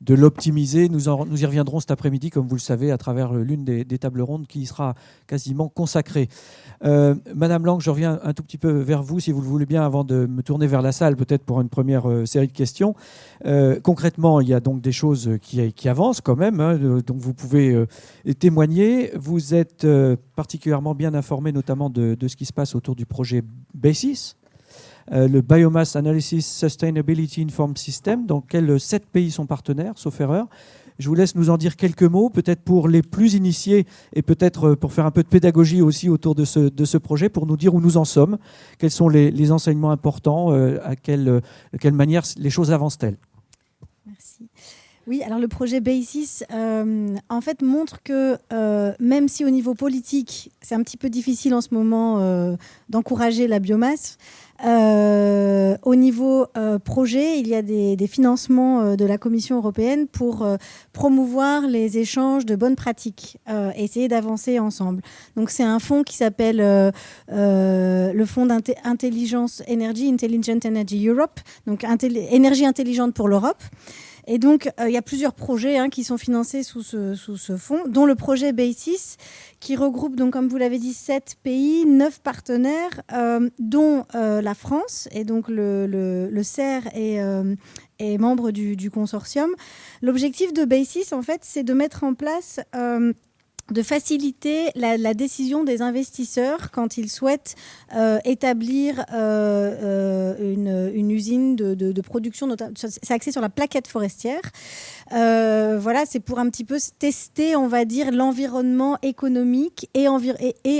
l'optimiser, nous y reviendrons cet après-midi, comme vous le savez, à travers l'une des tables rondes qui y sera quasiment consacrée. Madame Lang, je reviens un tout petit peu vers vous, si vous le voulez bien, avant de me tourner vers la salle, peut-être pour une première série de questions. Concrètement, il y a donc des choses qui avancent quand même, hein, donc vous pouvez témoigner. Vous êtes particulièrement bien informé, notamment de ce qui se passe autour du projet BASIS, le Biomass Analysis Sustainability Informed System, dans lequel 7 pays sont partenaires, sauf erreur. Je vous laisse nous en dire quelques mots, peut-être pour les plus initiés et peut-être pour faire un peu de pédagogie aussi autour de ce projet, pour nous dire où nous en sommes, quels sont les enseignements importants, de quelle manière les choses avancent-elles. Merci. Oui, alors le projet BASIS, en fait, montre que même si au niveau politique, c'est un petit peu difficile en ce moment d'encourager la biomasse, au niveau projet, il y a des financements de la Commission européenne pour promouvoir les échanges de bonnes pratiques, essayer d'avancer ensemble. Donc c'est un fonds qui s'appelle le fonds d'intelligence Energy, Intelligent Energy Europe, donc énergie intelligente pour l'Europe. Et donc, il y a plusieurs projets qui sont financés sous ce fonds, dont le projet BASIS, qui regroupe, donc, comme vous l'avez dit, 7 pays, 9 partenaires, dont la France, et donc le CER est membre du consortium. L'objectif de BASIS, en fait, c'est de mettre en place... de faciliter la décision des investisseurs quand ils souhaitent établir une usine de production. C'est axé sur la plaquette forestière. Voilà, c'est pour un petit peu tester, on va dire, l'environnement économique et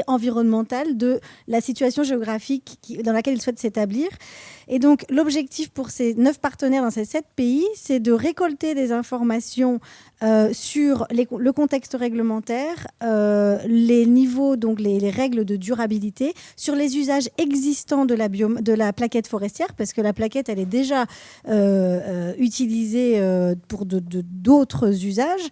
environnemental de la situation géographique dans laquelle ils souhaitent s'établir. Et donc, l'objectif pour ces 9 partenaires dans ces 7 pays, c'est de récolter des informations sur le contexte réglementaire, les niveaux, donc les règles de durabilité, sur les usages existants de la plaquette forestière, parce que la plaquette, elle est déjà utilisée pour d'autres usages.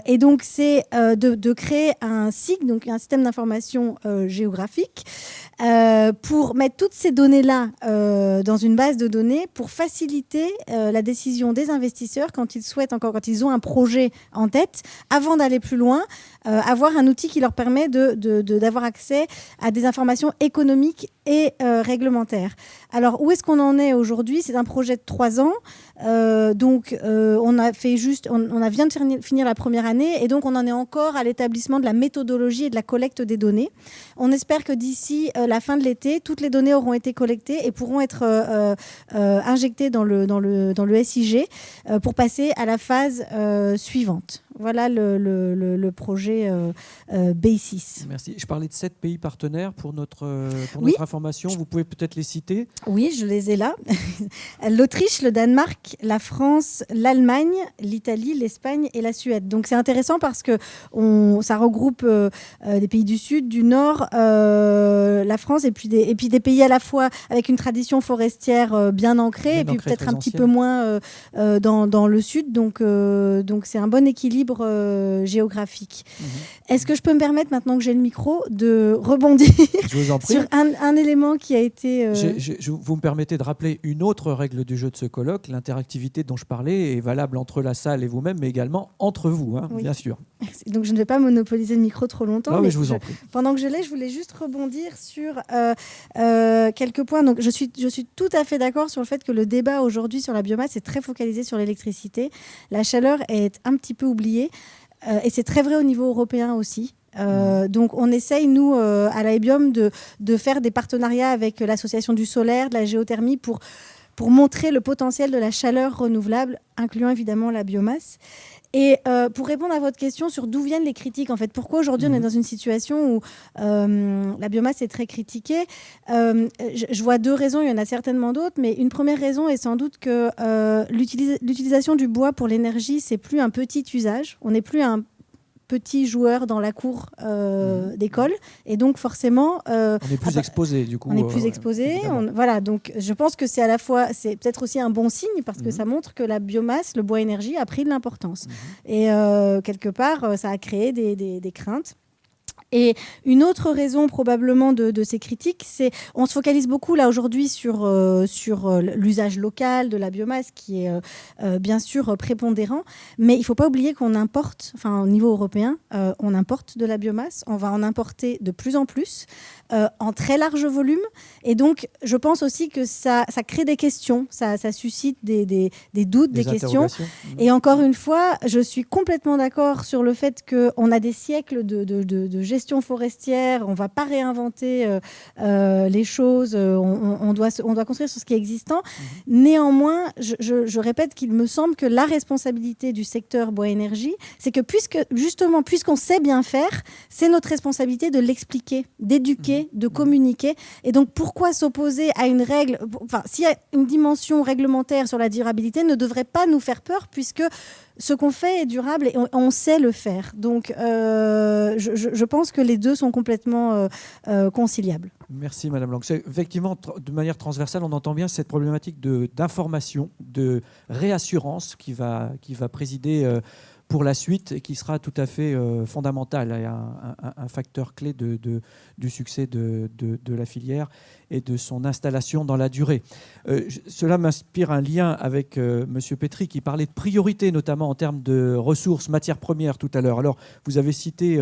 Et donc, c'est de créer un SIG, donc un système d'information géographique, pour mettre toutes ces données-là dans une base de données pour faciliter la décision des investisseurs quand ils ont un projet en tête, avant d'aller plus loin, avoir un outil qui leur permet d'avoir accès à des informations économiques et réglementaires. Alors, où est-ce qu'on en est aujourd'hui? C'est un projet de 3 ans. Donc, on vient de finir la première année et donc on en est encore à l'établissement de la méthodologie et de la collecte des données. On espère que d'ici la fin de l'été, toutes les données auront été collectées et pourront être injectées dans le SIG pour passer à la phase suivante. voilà le projet BASIS. Merci. Je parlais de 7 pays partenaires pour notre Oui. information. Vous pouvez peut-être les citer. Oui, je les ai là. L'Autriche, le Danemark, la France, l'Allemagne, l'Italie, l'Espagne et la Suède. Donc c'est intéressant parce que ça regroupe des pays du Sud, du Nord, la France et puis des pays à la fois avec une tradition forestière bien ancrée et puis peut-être un petit peu moins dans le Sud. Donc c'est un bon équilibre géographique. Est-ce que je peux me permettre, maintenant que j'ai le micro, de rebondir Je vous en prie. sur un élément qui a été... Vous me permettez de rappeler une autre règle du jeu de ce colloque. L'interactivité dont je parlais est valable entre la salle et vous-même, mais également entre vous, Oui. bien sûr. Donc je ne vais pas monopoliser le micro trop longtemps. Ah, mais oui, je vous en prie. Pendant que je l'ai, je voulais juste rebondir sur quelques points. Donc je suis tout à fait d'accord sur le fait que le débat aujourd'hui sur la biomasse est très focalisé sur l'électricité. La chaleur est un petit peu oubliée. Et c'est très vrai au niveau européen aussi. Donc on essaye, nous, à la EBIOM, de faire des partenariats avec l'association du solaire, de la géothermie, pour montrer le potentiel de la chaleur renouvelable, incluant évidemment la biomasse. Et pour répondre à votre question sur d'où viennent les critiques, en fait, pourquoi aujourd'hui on est dans une situation où la biomasse est très critiquée, je vois deux raisons, il y en a certainement d'autres, mais une première raison est sans doute que l'utilisation du bois pour l'énergie, c'est plus un petit usage, on n'est plus un petit joueur dans la cour d'école, et donc forcément on est plus exposé du coup. On est plus exposé. Voilà, donc je pense que c'est à la fois, c'est peut-être aussi un bon signe parce que ça montre que la biomasse, le bois énergie, a pris de l'importance. Et quelque part, ça a créé des craintes. Et une autre raison probablement de ces critiques, c'est on se focalise beaucoup là aujourd'hui sur l'usage local de la biomasse qui est bien sûr prépondérant, mais il ne faut pas oublier qu'on importe, enfin au niveau européen, on importe de la biomasse, on va en importer de plus en plus, en très large volume, et donc je pense aussi que ça crée des questions, ça suscite des doutes, des questions. Et encore une fois, je suis complètement d'accord sur le fait qu'on a des siècles de gestion forestière, on ne va pas réinventer les choses, on doit construire sur ce qui est existant. Néanmoins, je répète qu'il me semble que la responsabilité du secteur bois-énergie, c'est que puisqu'on sait bien faire, c'est notre responsabilité de l'expliquer, d'éduquer, de communiquer. Et donc, pourquoi s'opposer à une règle, enfin, s'il y a une dimension réglementaire sur la durabilité, ne devrait pas nous faire peur, puisque ce qu'on fait est durable et on sait le faire. Donc, je pense que les deux sont complètement conciliables. Merci Madame Lang. Effectivement, de manière transversale, on entend bien cette problématique d'information, de réassurance qui va présider pour la suite et qui sera tout à fait fondamentale et un facteur clé du succès de la filière et de son installation dans la durée. Cela m'inspire un lien avec Monsieur Petri qui parlait de priorité, notamment en termes de ressources, matières premières tout à l'heure. Alors, vous avez cité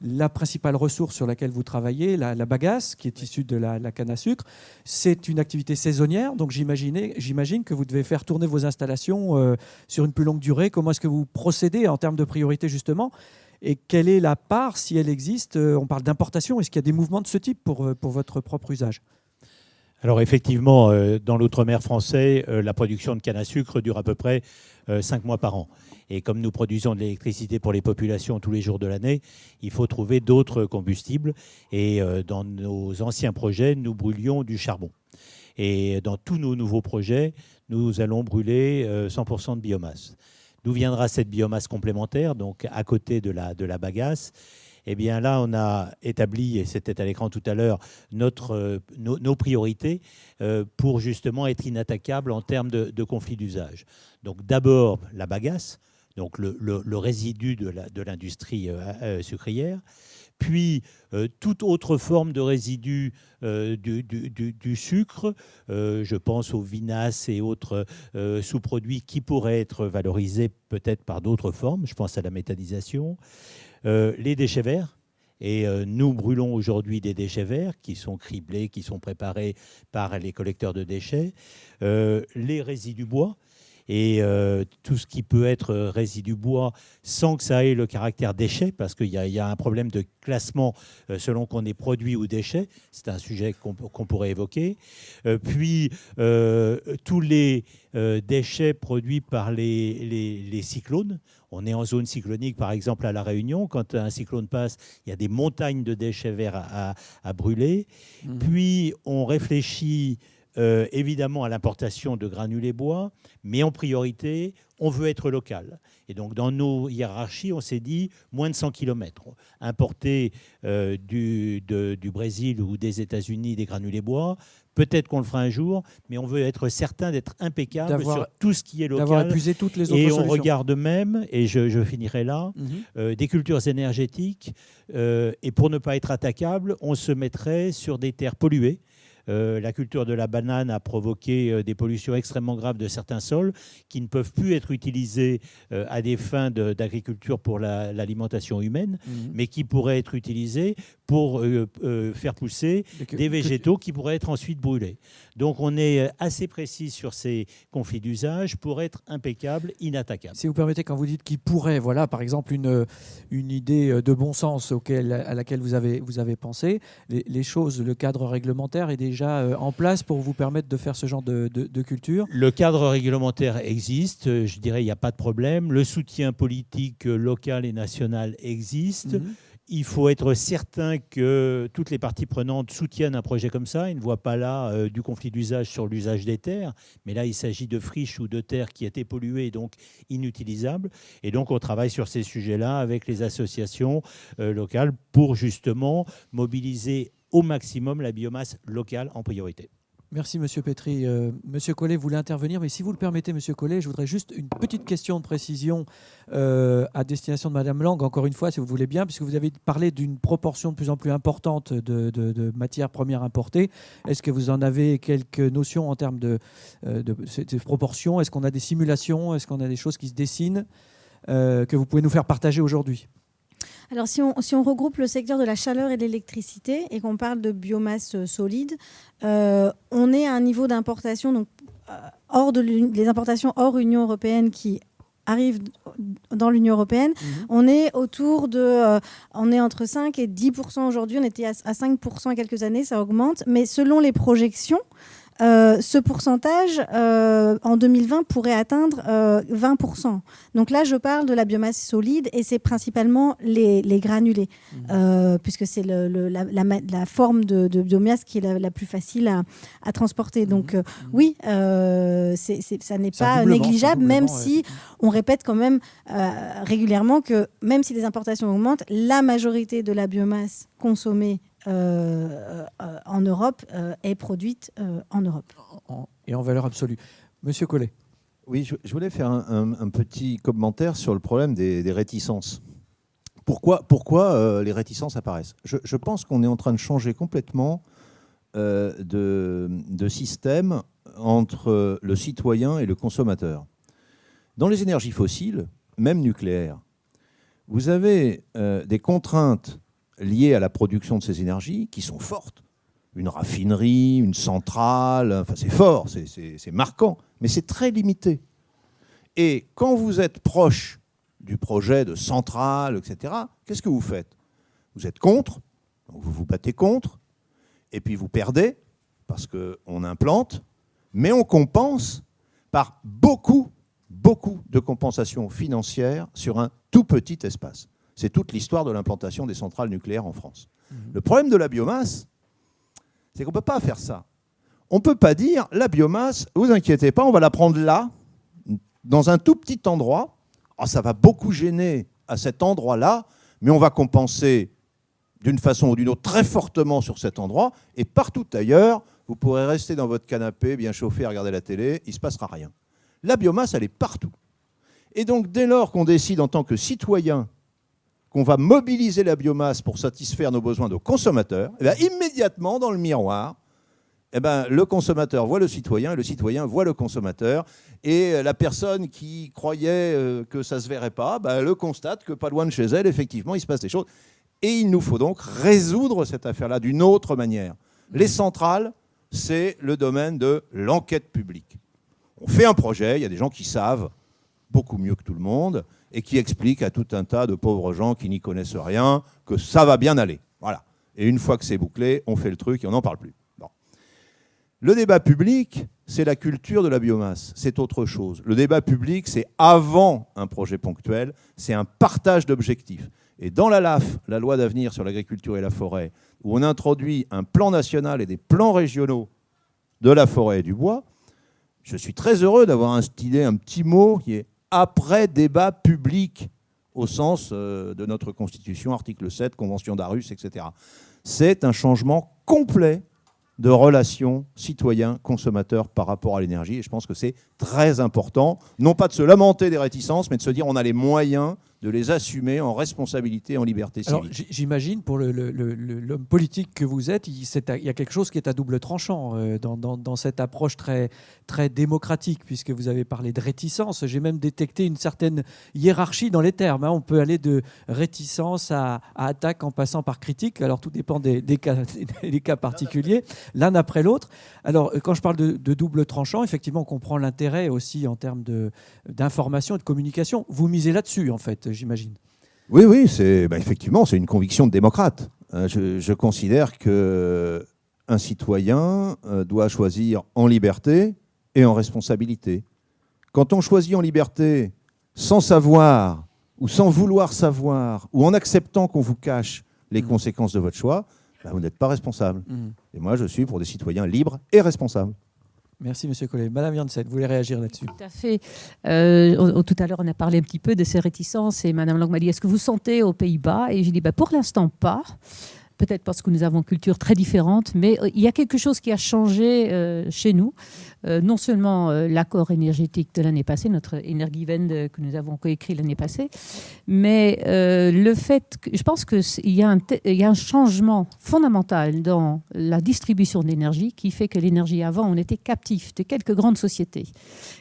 la principale ressource sur laquelle vous travaillez, la bagasse, qui est issue de la canne à sucre. C'est une activité saisonnière, donc j'imagine que vous devez faire tourner vos installations sur une plus longue durée. Comment est-ce que vous procédez en termes de priorité, justement ? Et quelle est la part, si elle existe, on parle d'importation, est-ce qu'il y a des mouvements de ce type pour votre propre usage ? Alors effectivement, dans l'outre-mer français, la production de canne à sucre dure à peu près 5 mois par an. Et comme nous produisons de l'électricité pour les populations tous les jours de l'année, il faut trouver d'autres combustibles. Et dans nos anciens projets, nous brûlions du charbon. Et dans tous nos nouveaux projets, nous allons brûler 100% de biomasse. D'où viendra cette biomasse complémentaire, donc à côté de la bagasse ? Eh bien là, on a établi, et c'était à l'écran tout à l'heure, nos priorités pour justement être inattaquables en termes de conflit d'usage. Donc d'abord la bagasse, donc le résidu de l'industrie sucrière, puis toute autre forme de résidu du sucre, je pense aux vinasses et autres sous-produits qui pourraient être valorisés peut-être par d'autres formes, je pense à la méthanisation. Les déchets verts, et nous brûlons aujourd'hui des déchets verts qui sont criblés, qui sont préparés par les collecteurs de déchets, les résidus bois, et tout ce qui peut être résidu bois sans que ça ait le caractère déchet, parce qu'il y a un problème de classement selon qu'on est produit ou déchet, c'est un sujet qu'on pourrait évoquer, puis tous les déchets produits par les cyclones. On est en zone cyclonique, par exemple, à La Réunion. Quand un cyclone passe, il y a des montagnes de déchets verts à brûler. Puis, on réfléchit évidemment à l'importation de granulés bois, mais en priorité, on veut être local. Et donc, dans nos hiérarchies, on s'est dit moins de 100 km. Importer du Brésil ou des États-Unis des granulés bois, peut-être qu'on le fera un jour, mais on veut être certain d'être impeccable sur tout ce qui est local. D'avoir épuisé toutes les autres solutions. Et on regarde même, et je finirai là, des cultures énergétiques. Et pour ne pas être attaquable, on se mettrait sur des terres polluées. La culture de la banane a provoqué des pollutions extrêmement graves de certains sols qui ne peuvent plus être utilisés à des fins d'agriculture pour l'alimentation humaine, mais qui pourraient être utilisés pour faire pousser des végétaux qui pourraient être ensuite brûlés. Donc on est assez précis sur ces conflits d'usage pour être impeccable, inattaquable. Si vous permettez, quand vous dites qu'il pourrait, voilà, par exemple, une idée de bon sens à laquelle vous avez pensé, les choses, le cadre réglementaire est déjà en place pour vous permettre de faire ce genre de culture? Le cadre réglementaire existe, je dirais, il n'y a pas de problème. Le soutien politique local et national existe. Il faut être certain que toutes les parties prenantes soutiennent un projet comme ça. Ils ne voient pas là du conflit d'usage sur l'usage des terres, mais là, il s'agit de friches ou de terres qui étaient polluées et donc inutilisables. Et donc, on travaille sur ces sujets-là avec les associations locales pour justement mobiliser au maximum la biomasse locale en priorité. Merci, Monsieur Pétry. Monsieur Collet voulait intervenir, mais si vous le permettez, Monsieur Collet, je voudrais juste une petite question de précision à destination de Madame Lang, encore une fois, si vous voulez bien, puisque vous avez parlé d'une proportion de plus en plus importante de matières premières importées. Est-ce que vous en avez quelques notions en termes de ces proportions? Est-ce qu'on a des simulations? Est-ce qu'on a des choses qui se dessinent que vous pouvez nous faire partager aujourd'hui? Alors, si on regroupe le secteur de la chaleur et de l'électricité et qu'on parle de biomasse solide, on est à un niveau d'importation, donc les importations hors Union européenne qui arrivent dans l'Union européenne, on est entre 5 et 10% aujourd'hui. On était à 5% il y a quelques années, ça augmente. Mais selon les projections, ce pourcentage, en 2020, pourrait atteindre 20%. Donc là, je parle de la biomasse solide et c'est principalement les granulés, puisque c'est la forme de biomasse qui est la plus facile à transporter. Donc oui, ça n'est pas négligeable, même si on répète quand même régulièrement que même si les importations augmentent, la majorité de la biomasse consommée en Europe est produite en Europe. Et en valeur absolue. Monsieur Collet. Oui, je voulais faire un petit commentaire sur le problème des réticences. Pourquoi les réticences apparaissent? Je pense qu'on est en train de changer complètement de système entre le citoyen et le consommateur. Dans les énergies fossiles, même nucléaires, vous avez des contraintes liées à la production de ces énergies qui sont fortes. Une raffinerie, une centrale, enfin c'est fort, c'est marquant, mais c'est très limité. Et quand vous êtes proche du projet de centrale, etc., qu'est-ce que vous faites? Vous êtes contre, donc vous vous battez contre, et puis vous perdez, parce qu'on implante, mais on compense par beaucoup de compensations financières sur un tout petit espace. C'est toute l'histoire de l'implantation des centrales nucléaires en France. Le problème de la biomasse, c'est qu'on ne peut pas faire ça. On ne peut pas dire, la biomasse, ne vous inquiétez pas, on va la prendre là, dans un tout petit endroit. Oh, ça va beaucoup gêner à cet endroit-là, mais on va compenser d'une façon ou d'une autre très fortement sur cet endroit, et partout ailleurs, vous pourrez rester dans votre canapé, bien chauffé, à regarder la télé, il ne se passera rien. La biomasse, elle est partout. Et donc, dès lors qu'on décide en tant que citoyen qu'on va mobiliser la biomasse pour satisfaire nos besoins de consommateurs, et bien, immédiatement, dans le miroir, eh ben, le consommateur voit le citoyen et le citoyen voit le consommateur. Et la personne qui croyait que ça ne se verrait pas, ben, elle constate que pas loin de chez elle, effectivement, il se passe des choses. Et il nous faut donc résoudre cette affaire-là d'une autre manière. Les centrales, c'est le domaine de l'enquête publique. On fait un projet, il y a des gens qui savent beaucoup mieux que tout le monde et qui expliquent à tout un tas de pauvres gens qui n'y connaissent rien que ça va bien aller. Voilà. Et une fois que c'est bouclé, on fait le truc et on n'en parle plus. Bon. Le débat public, c'est la culture de la biomasse, c'est autre chose. Le débat public, c'est avant un projet ponctuel, c'est un partage d'objectifs. Et dans la LAF, la loi d'avenir sur l'agriculture et la forêt, où on introduit un plan national et des plans régionaux de la forêt et du bois, je suis très heureux d'avoir instillé un petit mot qui est « après débat public » au sens de notre Constitution, article 7, Convention d'Aarhus, etc. C'est un changement complet de relations citoyens-consommateurs par rapport à l'énergie. Et je pense que c'est très important, non pas de se lamenter des réticences, mais de se dire on a les moyens de les assumer en responsabilité, en liberté civique. Alors, j'imagine, pour l'homme politique que vous êtes, il y a quelque chose qui est à double tranchant dans cette approche très, très démocratique, puisque vous avez parlé de réticence. J'ai même détecté une certaine hiérarchie dans les termes. On peut aller de réticence à attaque en passant par critique. Alors, tout dépend des cas particuliers, l'un après l'autre. Alors, quand je parle de double tranchant, effectivement, on comprend l'intérêt aussi en termes d'information et de communication. Vous misez là-dessus, en fait, j'imagine. Oui, effectivement, c'est une conviction de démocrate. Je considère qu'un citoyen doit choisir en liberté et en responsabilité. Quand on choisit en liberté sans savoir ou sans vouloir savoir ou en acceptant qu'on vous cache les conséquences de votre choix, vous n'êtes pas responsable. Et moi, je suis pour des citoyens libres et responsables. Merci, M. Collet. Madame Janssen, vous voulez réagir là-dessus? Tout à fait. Tout à l'heure, on a parlé un petit peu de ces réticences et Madame Lang m'a dit, est-ce que vous sentez aux Pays-Bas? Et j'ai dit, pour l'instant, pas. Peut-être parce que nous avons une culture très différente, mais il y a quelque chose qui a changé chez nous. Non seulement l'accord énergétique de l'année passée, notre Energiewende que nous avons coécrit l'année passée, mais le fait que je pense qu'il y a un changement fondamental dans la distribution de l'énergie qui fait que l'énergie avant, on était captif de quelques grandes sociétés.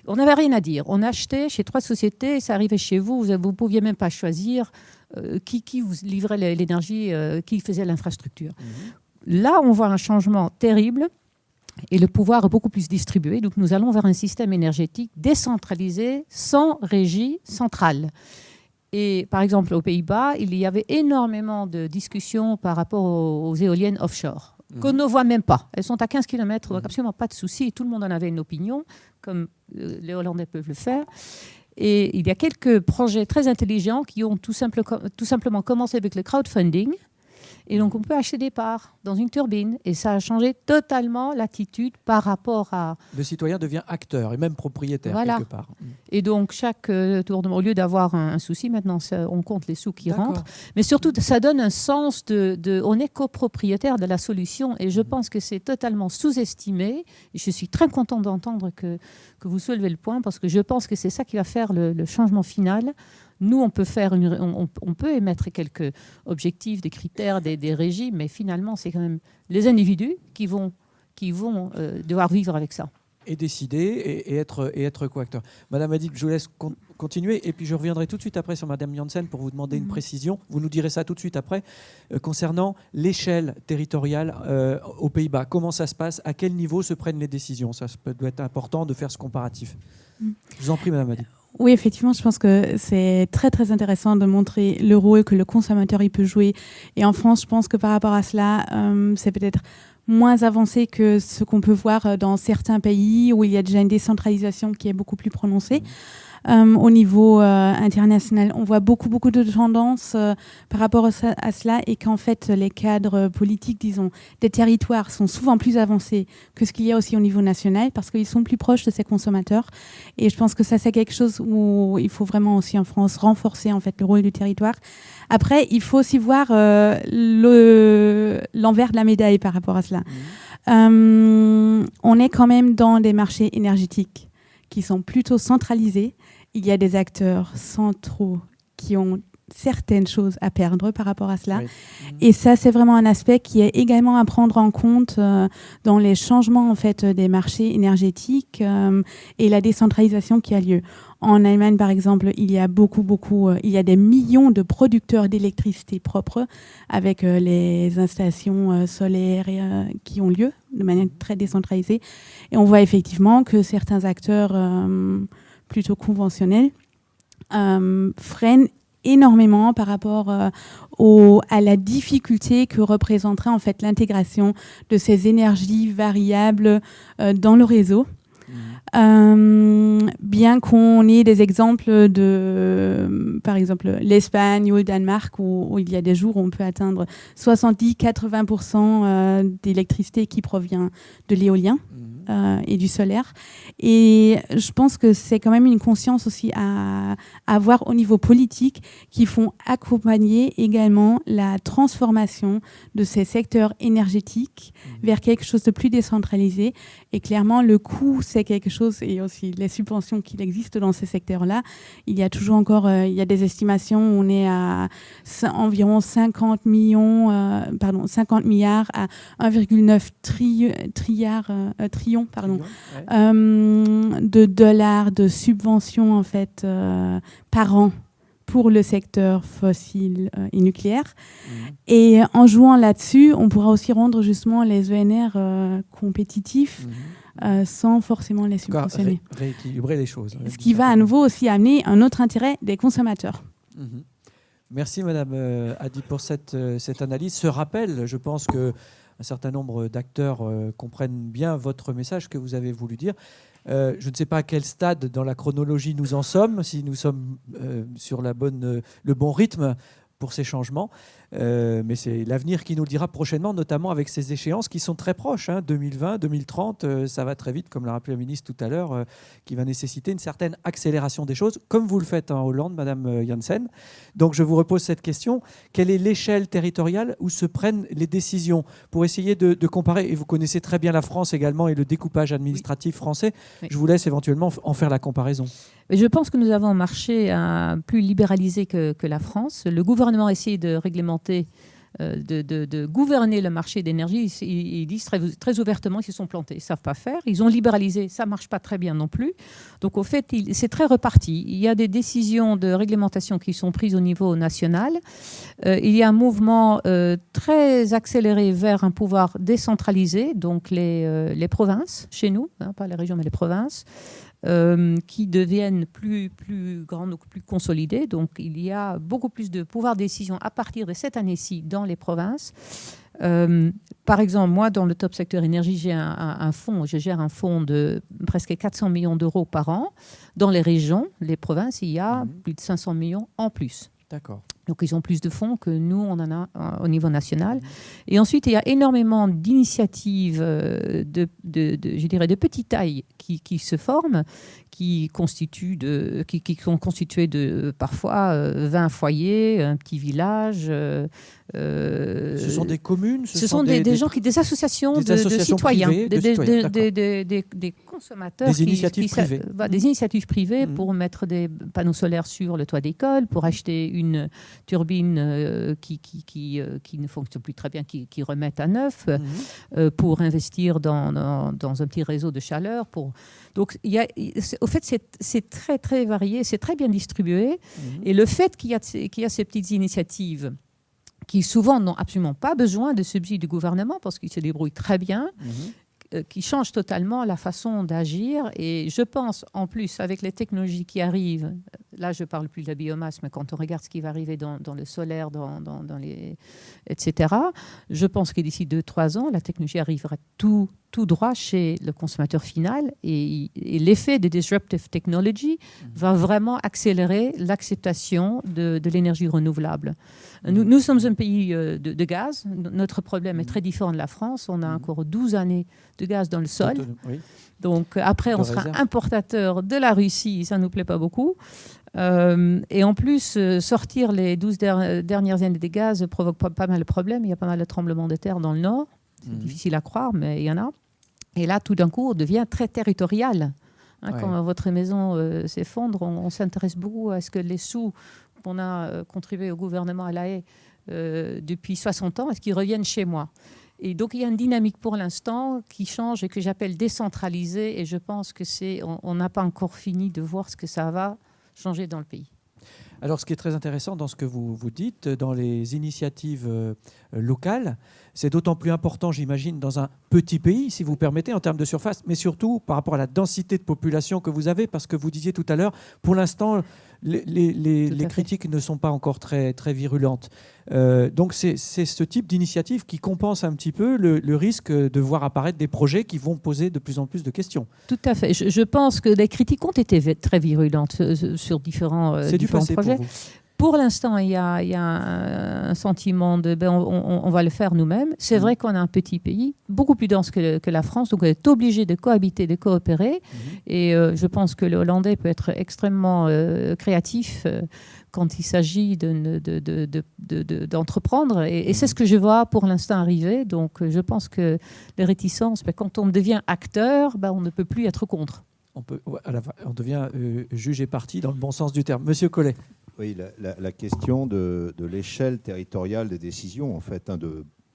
On n'avait rien à dire. On achetait chez 3 sociétés, ça arrivait chez vous, vous ne pouviez même pas choisir qui vous livrait l'énergie, qui faisait l'infrastructure. Là, on voit un changement terrible et le pouvoir est beaucoup plus distribué. Donc, nous allons vers un système énergétique décentralisé, sans régie centrale. Et par exemple, aux Pays-Bas, il y avait énormément de discussions par rapport aux éoliennes offshore, qu'on ne voit même pas. Elles sont à 15 km, donc absolument pas de souci. Tout le monde en avait une opinion, comme les Hollandais peuvent le faire. Et il y a quelques projets très intelligents qui ont tout simplement commencé avec le crowdfunding. Et donc, on peut acheter des parts dans une turbine. Et ça a changé totalement l'attitude par rapport à... Le citoyen devient acteur et même propriétaire, voilà, quelque part. Et donc, chaque tournement, au lieu d'avoir un souci, maintenant, on compte les sous qui rentrent. Mais surtout, ça donne un sens on est copropriétaire de la solution. Et je pense que c'est totalement sous-estimé. Et je suis très contente d'entendre que vous soulevez le point, parce que je pense que c'est ça qui va faire le changement final. Nous, on peut émettre quelques objectifs, des critères, des régimes, mais finalement, c'est quand même les individus qui vont devoir vivre avec ça. Et décider et être coacteur. Madame Adib, je vous laisse continuer et puis je reviendrai tout de suite après sur Madame Janssen pour vous demander une précision. Vous nous direz ça tout de suite après concernant l'échelle territoriale aux Pays-Bas. Comment ça se passe? À quel niveau se prennent les décisions? Ça doit être important de faire ce comparatif. Je vous en prie, Madame Adib. Oui, effectivement, je pense que c'est très, très intéressant de montrer le rôle que le consommateur il peut jouer. Et en France, je pense que par rapport à cela, c'est peut-être moins avancé que ce qu'on peut voir dans certains pays où il y a déjà une décentralisation qui est beaucoup plus prononcée. Au niveau international, on voit beaucoup de tendances par rapport à cela, et qu'en fait, les cadres politiques, disons, des territoires sont souvent plus avancés que ce qu'il y a aussi au niveau national, parce qu'ils sont plus proches de ces consommateurs. Et je pense que ça, c'est quelque chose où il faut vraiment aussi en France renforcer en fait le rôle du territoire. Après, il faut aussi voir l'envers de la médaille par rapport à cela. On est quand même dans des marchés énergétiques qui sont plutôt centralisés. Il y a des acteurs centraux qui ont certaines choses à perdre par rapport à cela. Oui. Et ça, c'est vraiment un aspect qui est également à prendre en compte dans les changements en fait, des marchés énergétiques et la décentralisation qui a lieu. En Allemagne, par exemple, il y a il y a des millions de producteurs d'électricité propres avec les installations solaires qui ont lieu de manière très décentralisée. Et on voit effectivement que certains acteurs plutôt conventionnels freinent énormément par rapport à la difficulté que représenterait en fait l'intégration de ces énergies variables dans le réseau. Bien qu'on ait des exemples de, par exemple, l'Espagne ou le Danemark, où il y a des jours où on peut atteindre 70-80% d'électricité qui provient de l'éolien et du solaire. Et je pense que c'est quand même une conscience aussi à avoir au niveau politique qui font accompagner également la transformation de ces secteurs énergétiques vers quelque chose de plus décentralisé. Et clairement, le coût, c'est quelque chose, et aussi les subventions qui existent dans ces secteurs-là. Il y a toujours encore, il y a des estimations, on est à environ 50 milliards à 1,9 trillion de dollars de subventions en fait par an pour le secteur fossile et nucléaire. Et en jouant là-dessus, on pourra aussi rendre justement les ENR compétitifs sans forcément les subventionner. Rééquilibrer les choses. Ce qui va à nouveau aussi amener un autre intérêt des consommateurs. Merci Madame Hadi pour cette analyse. Ce rappel, je pense qu'un certain nombre d'acteurs comprennent bien votre message que vous avez voulu dire. Je ne sais pas à quel stade dans la chronologie nous en sommes, si nous sommes sur le bon rythme pour ces changements. Mais c'est l'avenir qui nous le dira prochainement, notamment avec ces échéances qui sont très proches. 2020, 2030, ça va très vite, comme l'a rappelé le ministre tout à l'heure, qui va nécessiter une certaine accélération des choses, comme vous le faites en Hollande, Madame Janssen. Donc je vous repose cette question. Quelle est l'échelle territoriale où se prennent les décisions? Pour essayer de comparer, et vous connaissez très bien la France également et le découpage administratif français, je vous laisse éventuellement en faire la comparaison. Je pense que nous avons un marché plus libéralisé que la France. Le gouvernement essaie de réglementer, de gouverner le marché d'énergie. Ils disent très ouvertement qu'ils se sont plantés. Ils ne savent pas faire. Ils ont libéralisé. Ça ne marche pas très bien non plus. Donc, au fait, c'est très reparti. Il y a des décisions de réglementation qui sont prises au niveau national. Il y a un mouvement très accéléré vers un pouvoir décentralisé, donc les provinces, chez nous, pas les régions, mais les provinces, qui deviennent plus grandes ou plus consolidées. Donc, il y a beaucoup plus de pouvoir de décision à partir de cette année-ci dans les provinces. Par exemple, moi, dans le top secteur énergie, j'ai je gère un fonds de presque 400 millions d'euros par an. Dans les régions, les provinces, il y a plus de 500 millions en plus. D'accord. Donc, ils ont plus de fonds que nous, on en a au niveau national. Et ensuite, il y a énormément d'initiatives de petite taille qui se forment, qui sont constituées de parfois 20 foyers, un petit village. Ce sont des communes, ce sont des associations de citoyens, des consommateurs. Des initiatives privées. Des initiatives privées pour mettre des panneaux solaires sur le toit d'école, pour acheter une turbine qui ne fonctionne plus très bien, qui remettent à neuf, pour investir dans un petit réseau de chaleur. Donc, au fait, c'est très, très varié, c'est très bien distribué. Et le fait qu'il y a ces petites initiatives qui souvent n'ont absolument pas besoin de subsides du gouvernement parce qu'ils se débrouillent très bien, qui changent totalement la façon d'agir. Et je pense, en plus, avec les technologies qui arrivent, là, je ne parle plus de la biomasse, mais quand on regarde ce qui va arriver dans le solaire, etc., je pense que d'ici 2-3 ans, la technologie arrivera tout droit chez le consommateur final et l'effet de disruptive technology va vraiment accélérer l'acceptation de l'énergie renouvelable. Nous sommes un pays de gaz. Notre problème est très différent de la France. On a encore 12 années de gaz dans le sol. Donc après, on sera importateur de la Russie. Ça ne nous plaît pas beaucoup. Et en plus, sortir les 12 dernières années des gaz provoque pas mal de problèmes. Il y a pas mal de tremblements de terre dans le nord. C'est difficile à croire, mais il y en a. Et là, tout d'un coup, on devient très territorial. Quand votre maison s'effondre, on s'intéresse beaucoup à ce que les sous qu'on a contribués au gouvernement à La Haye depuis 60 ans, est-ce qu'ils reviennent chez moi? Et donc, il y a une dynamique pour l'instant qui change et que j'appelle décentralisée. Et je pense que on n'a pas encore fini de voir ce que ça va changer dans le pays. Alors, ce qui est très intéressant dans ce que vous dites, dans les initiatives locales, c'est d'autant plus important, j'imagine, dans un petit pays, si vous permettez, en termes de surface, mais surtout par rapport à la densité de population que vous avez, parce que vous disiez tout à l'heure, pour l'instant, les critiques ne sont pas encore très, très virulentes. Donc c'est ce type d'initiative qui compense un petit peu le risque de voir apparaître des projets qui vont poser de plus en plus de questions. Tout à fait. Je pense que les critiques ont été très virulentes sur différents projets. C'est du passé pour vous. Pour l'instant, il y a un sentiment de on va le faire nous-mêmes. C'est vrai qu'on a un petit pays, beaucoup plus dense que la France, donc on est obligé de cohabiter, de coopérer. Et je pense que le Hollandais peut être extrêmement créatif quand il s'agit d'entreprendre. Et c'est ce que je vois pour l'instant arriver. Donc je pense que les réticences, quand on devient acteur, on ne peut plus être contre. On devient juge et partie dans le bon sens du terme. Monsieur Collet. Oui, la question de l'échelle territoriale des décisions, en fait,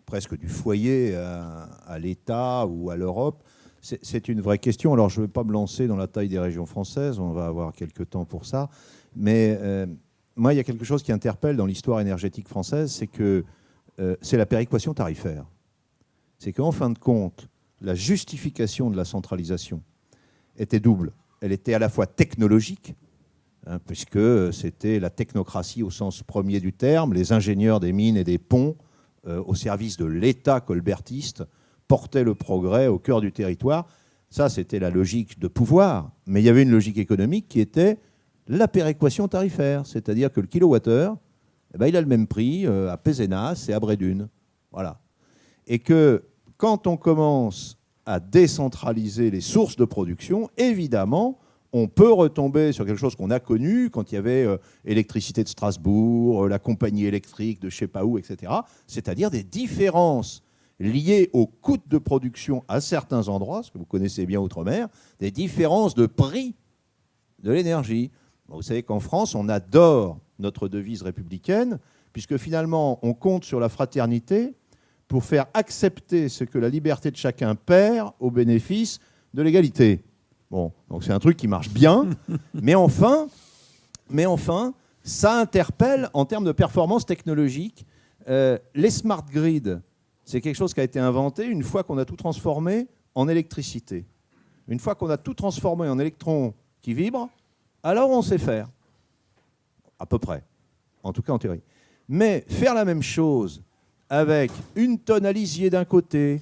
presque du foyer à l'État ou à l'Europe, c'est une vraie question. Alors, je ne vais pas me lancer dans la taille des régions françaises, on va avoir quelques temps pour ça, mais moi, il y a quelque chose qui interpelle dans l'histoire énergétique française, c'est que c'est la péréquation tarifaire. C'est qu'en fin de compte, la justification de la centralisation était double. Elle était à la fois technologique, puisque c'était la technocratie au sens premier du terme, les ingénieurs des mines et des ponts au service de l'État colbertiste portaient le progrès au cœur du territoire. Ça, c'était la logique de pouvoir, mais il y avait une logique économique qui était la péréquation tarifaire, c'est-à-dire que le kilowattheure, il a le même prix à Pézenas et à Brédune. Voilà. Et que quand on commence à décentraliser les sources de production, évidemment, on peut retomber sur quelque chose qu'on a connu quand il y avait Électricité de Strasbourg, la compagnie électrique de je ne sais pas où, etc. C'est-à-dire des différences liées au coût de production à certains endroits, ce que vous connaissez bien outre-mer, des différences de prix de l'énergie. Vous savez qu'en France, on adore notre devise républicaine, puisque finalement, on compte sur la fraternité pour faire accepter ce que la liberté de chacun perd au bénéfice de l'égalité. Bon, donc c'est un truc qui marche bien, mais enfin, ça interpelle en termes de performance technologique. Les smart grids, c'est quelque chose qui a été inventé une fois qu'on a tout transformé en électricité. Une fois qu'on a tout transformé en électrons qui vibrent, alors on sait faire. À peu près, en tout cas en théorie. Mais faire la même chose avec une tonne à lisier d'un côté,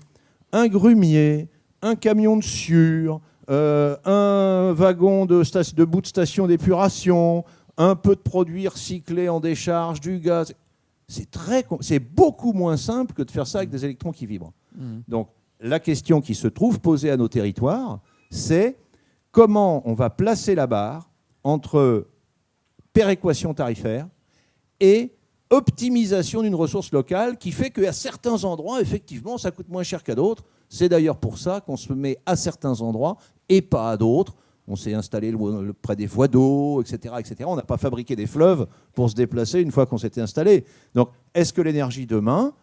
un grumier, un camion de sciure, un wagon de bout de station d'épuration, un peu de produits recyclés en décharge, du gaz. C'est beaucoup moins simple que de faire ça avec des électrons qui vibrent. Donc, la question qui se trouve posée à nos territoires, c'est comment on va placer la barre entre péréquation tarifaire et optimisation d'une ressource locale qui fait qu'à certains endroits, effectivement, ça coûte moins cher qu'à d'autres. C'est d'ailleurs pour ça qu'on se met à certains endroits et pas à d'autres. On s'est installé près des voies d'eau, etc., etc. On n'a pas fabriqué des fleuves pour se déplacer une fois qu'on s'était installé. Donc, est-ce que l'énergie demain,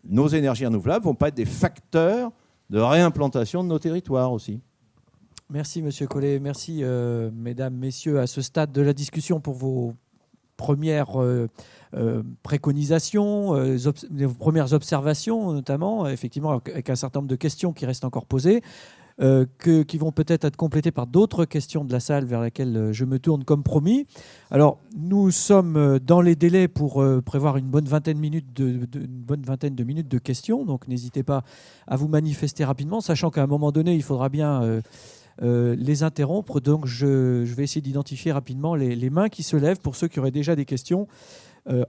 nos énergies renouvelables, ne vont pas être des facteurs de réimplantation de nos territoires aussi ? Merci, Monsieur Collet. Merci, mesdames, messieurs, à ce stade de la discussion pour vos premières préconisations, vos premières observations, notamment, effectivement, avec un certain nombre de questions qui restent encore posées. Qui vont peut-être être complétées par d'autres questions de la salle vers laquelle je me tourne comme promis. Alors, nous sommes dans les délais pour prévoir une bonne vingtaine de minutes de questions, donc n'hésitez pas à vous manifester rapidement, sachant qu'à un moment donné, il faudra bien les interrompre. Donc, je vais essayer d'identifier rapidement les mains qui se lèvent pour ceux qui auraient déjà des questions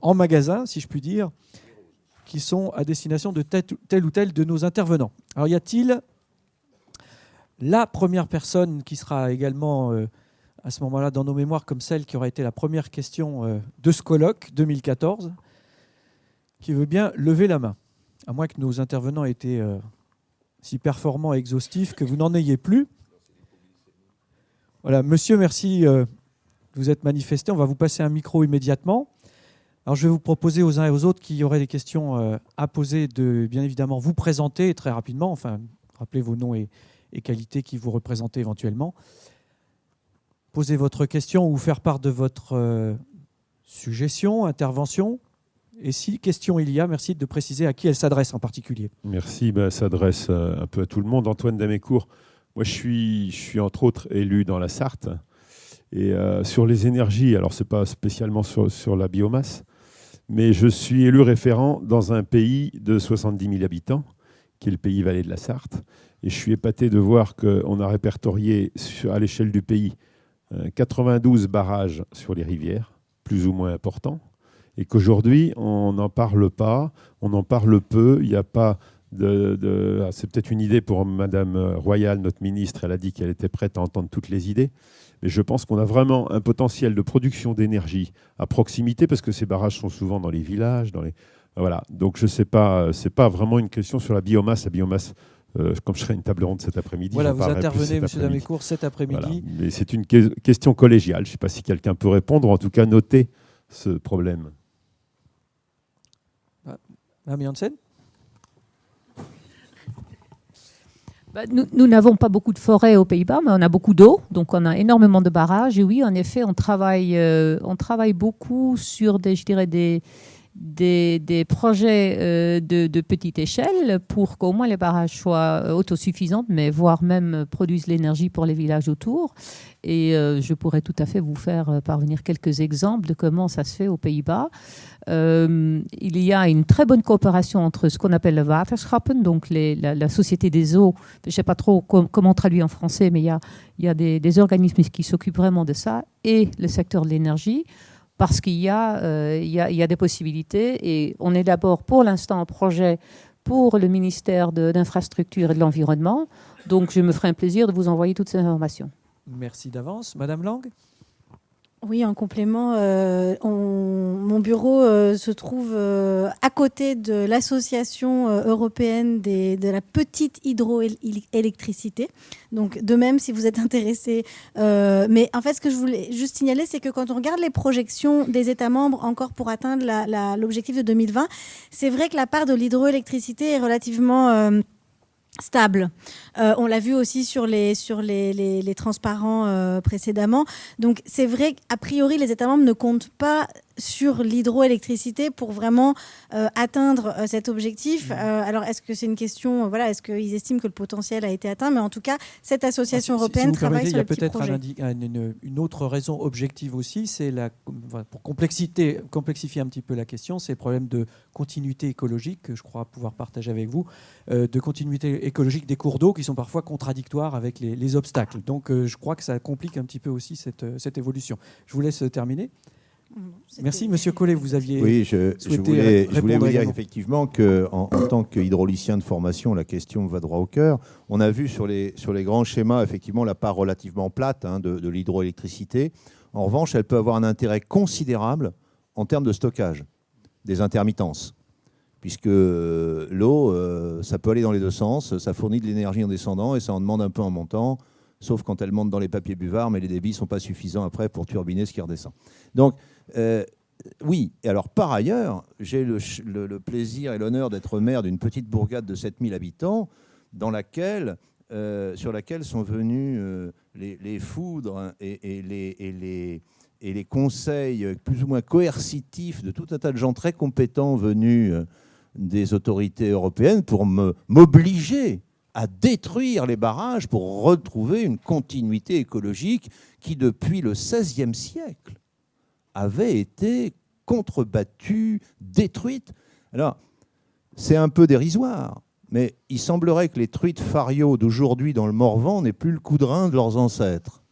en magasin, si je puis dire, qui sont à destination de tel ou tel de nos intervenants. Alors, y a-t-il la première personne qui sera également à ce moment-là dans nos mémoires comme celle qui aura été la première question de ce colloque 2014, qui veut bien lever la main, à moins que nos intervenants aient été si performants et exhaustifs que vous n'en ayez plus. Voilà, monsieur, merci de vous être manifesté. On va vous passer un micro immédiatement. Alors, je vais vous proposer aux uns et aux autres qui auraient des questions à poser de, bien évidemment, vous présenter très rapidement, enfin, rappelez vos noms et qualités qui vous représentez éventuellement. Posez votre question ou faire part de votre suggestion, intervention. Et si question il y a, merci de préciser à qui elle s'adresse en particulier. Merci, ça s'adresse un peu à tout le monde. Antoine Damécourt, moi je suis entre autres élu dans la Sarthe Et sur les énergies, alors ce n'est pas spécialement sur la biomasse, mais je suis élu référent dans un pays de 70 000 habitants, qui est le pays Vallée de la Sarthe. Et je suis épaté de voir qu'on a répertorié à l'échelle du pays 92 barrages sur les rivières, plus ou moins importants, et qu'aujourd'hui, on n'en parle pas, on en parle peu, il n'y a pas c'est peut-être une idée pour Madame Royal, notre ministre, elle a dit qu'elle était prête à entendre toutes les idées, mais je pense qu'on a vraiment un potentiel de production d'énergie à proximité, parce que ces barrages sont souvent dans les villages, voilà. Donc je ne sais pas, c'est pas vraiment une question sur la biomasse. La biomasse, comme je serai une table ronde cet après-midi, voilà, j'en vous parlerai intervenez, plus cet M. Damécourt, cet après-midi. Voilà. Mais c'est une question collégiale. Je ne sais pas si quelqu'un peut répondre, ou en tout cas noter ce problème. Mme Janssen ? Nous n'avons pas beaucoup de forêts aux Pays-Bas, mais on a beaucoup d'eau, donc on a énormément de barrages. Et oui, en effet, on travaille beaucoup sur des projets de petite échelle pour qu'au moins les barrages soient autosuffisants, mais voire même produisent l'énergie pour les villages autour. Et je pourrais tout à fait vous faire parvenir quelques exemples de comment ça se fait aux Pays-Bas. Il y a une très bonne coopération entre ce qu'on appelle le Waterschappen, donc la société des eaux. Je ne sais pas trop comment on traduit en français, mais il y a des organismes qui s'occupent vraiment de ça, et le secteur de l'énergie, parce qu'il y a des possibilités. Et on est d'abord, pour l'instant, en projet pour le ministère de l'Infrastructure et de l'Environnement. Donc, je me ferai un plaisir de vous envoyer toutes ces informations. Merci d'avance. Madame Lang ? Oui, en complément, mon bureau se trouve à côté de l'association européenne de la petite hydroélectricité. Donc, de même, si vous êtes intéressé. Mais en fait, ce que je voulais juste signaler, c'est que quand on regarde les projections des États membres encore pour atteindre l'objectif de 2020, c'est vrai que la part de l'hydroélectricité est relativement stable. On l'a vu aussi sur les transparents précédemment. Donc c'est vrai qu'a priori les États membres ne comptent pas sur l'hydroélectricité pour vraiment atteindre cet objectif. Alors est-ce que c'est une question, est-ce qu'ils estiment que le potentiel a été atteint? Mais en tout cas, cette association européenne travaille sur les petits projets. Il y a peut-être une autre raison objective aussi, c'est pour complexifier un petit peu la question, c'est le problème de continuité écologique que je crois pouvoir partager avec vous, de continuité écologique des cours d'eau qui sont parfois contradictoires avec les obstacles. Donc je crois que ça complique un petit peu aussi cette évolution. Je vous laisse terminer. Merci. Monsieur Collet, vous aviez je voulais vous dire effectivement qu'en tant qu'hydraulicien de formation, la question me va droit au cœur. On a vu sur les grands schémas effectivement la part relativement plate de l'hydroélectricité. En revanche, elle peut avoir un intérêt considérable en termes de stockage, des intermittences. Puisque l'eau, ça peut aller dans les deux sens, ça fournit de l'énergie en descendant et ça en demande un peu en montant, sauf quand elle monte dans les papiers buvards, mais les débits ne sont pas suffisants après pour turbiner ce qui redescend. Donc, oui. Et alors, par ailleurs, j'ai le plaisir et l'honneur d'être maire d'une petite bourgade de 7000 habitants sur laquelle sont venus les foudres et les conseils plus ou moins coercitifs de tout un tas de gens très compétents venus des autorités européennes pour m'obliger à détruire les barrages pour retrouver une continuité écologique qui, depuis le XVIe siècle, avait été contrebattue, détruite. Alors, c'est un peu dérisoire, mais il semblerait que les truites farios d'aujourd'hui dans le Morvan n'aient plus le coup de rein de leurs ancêtres.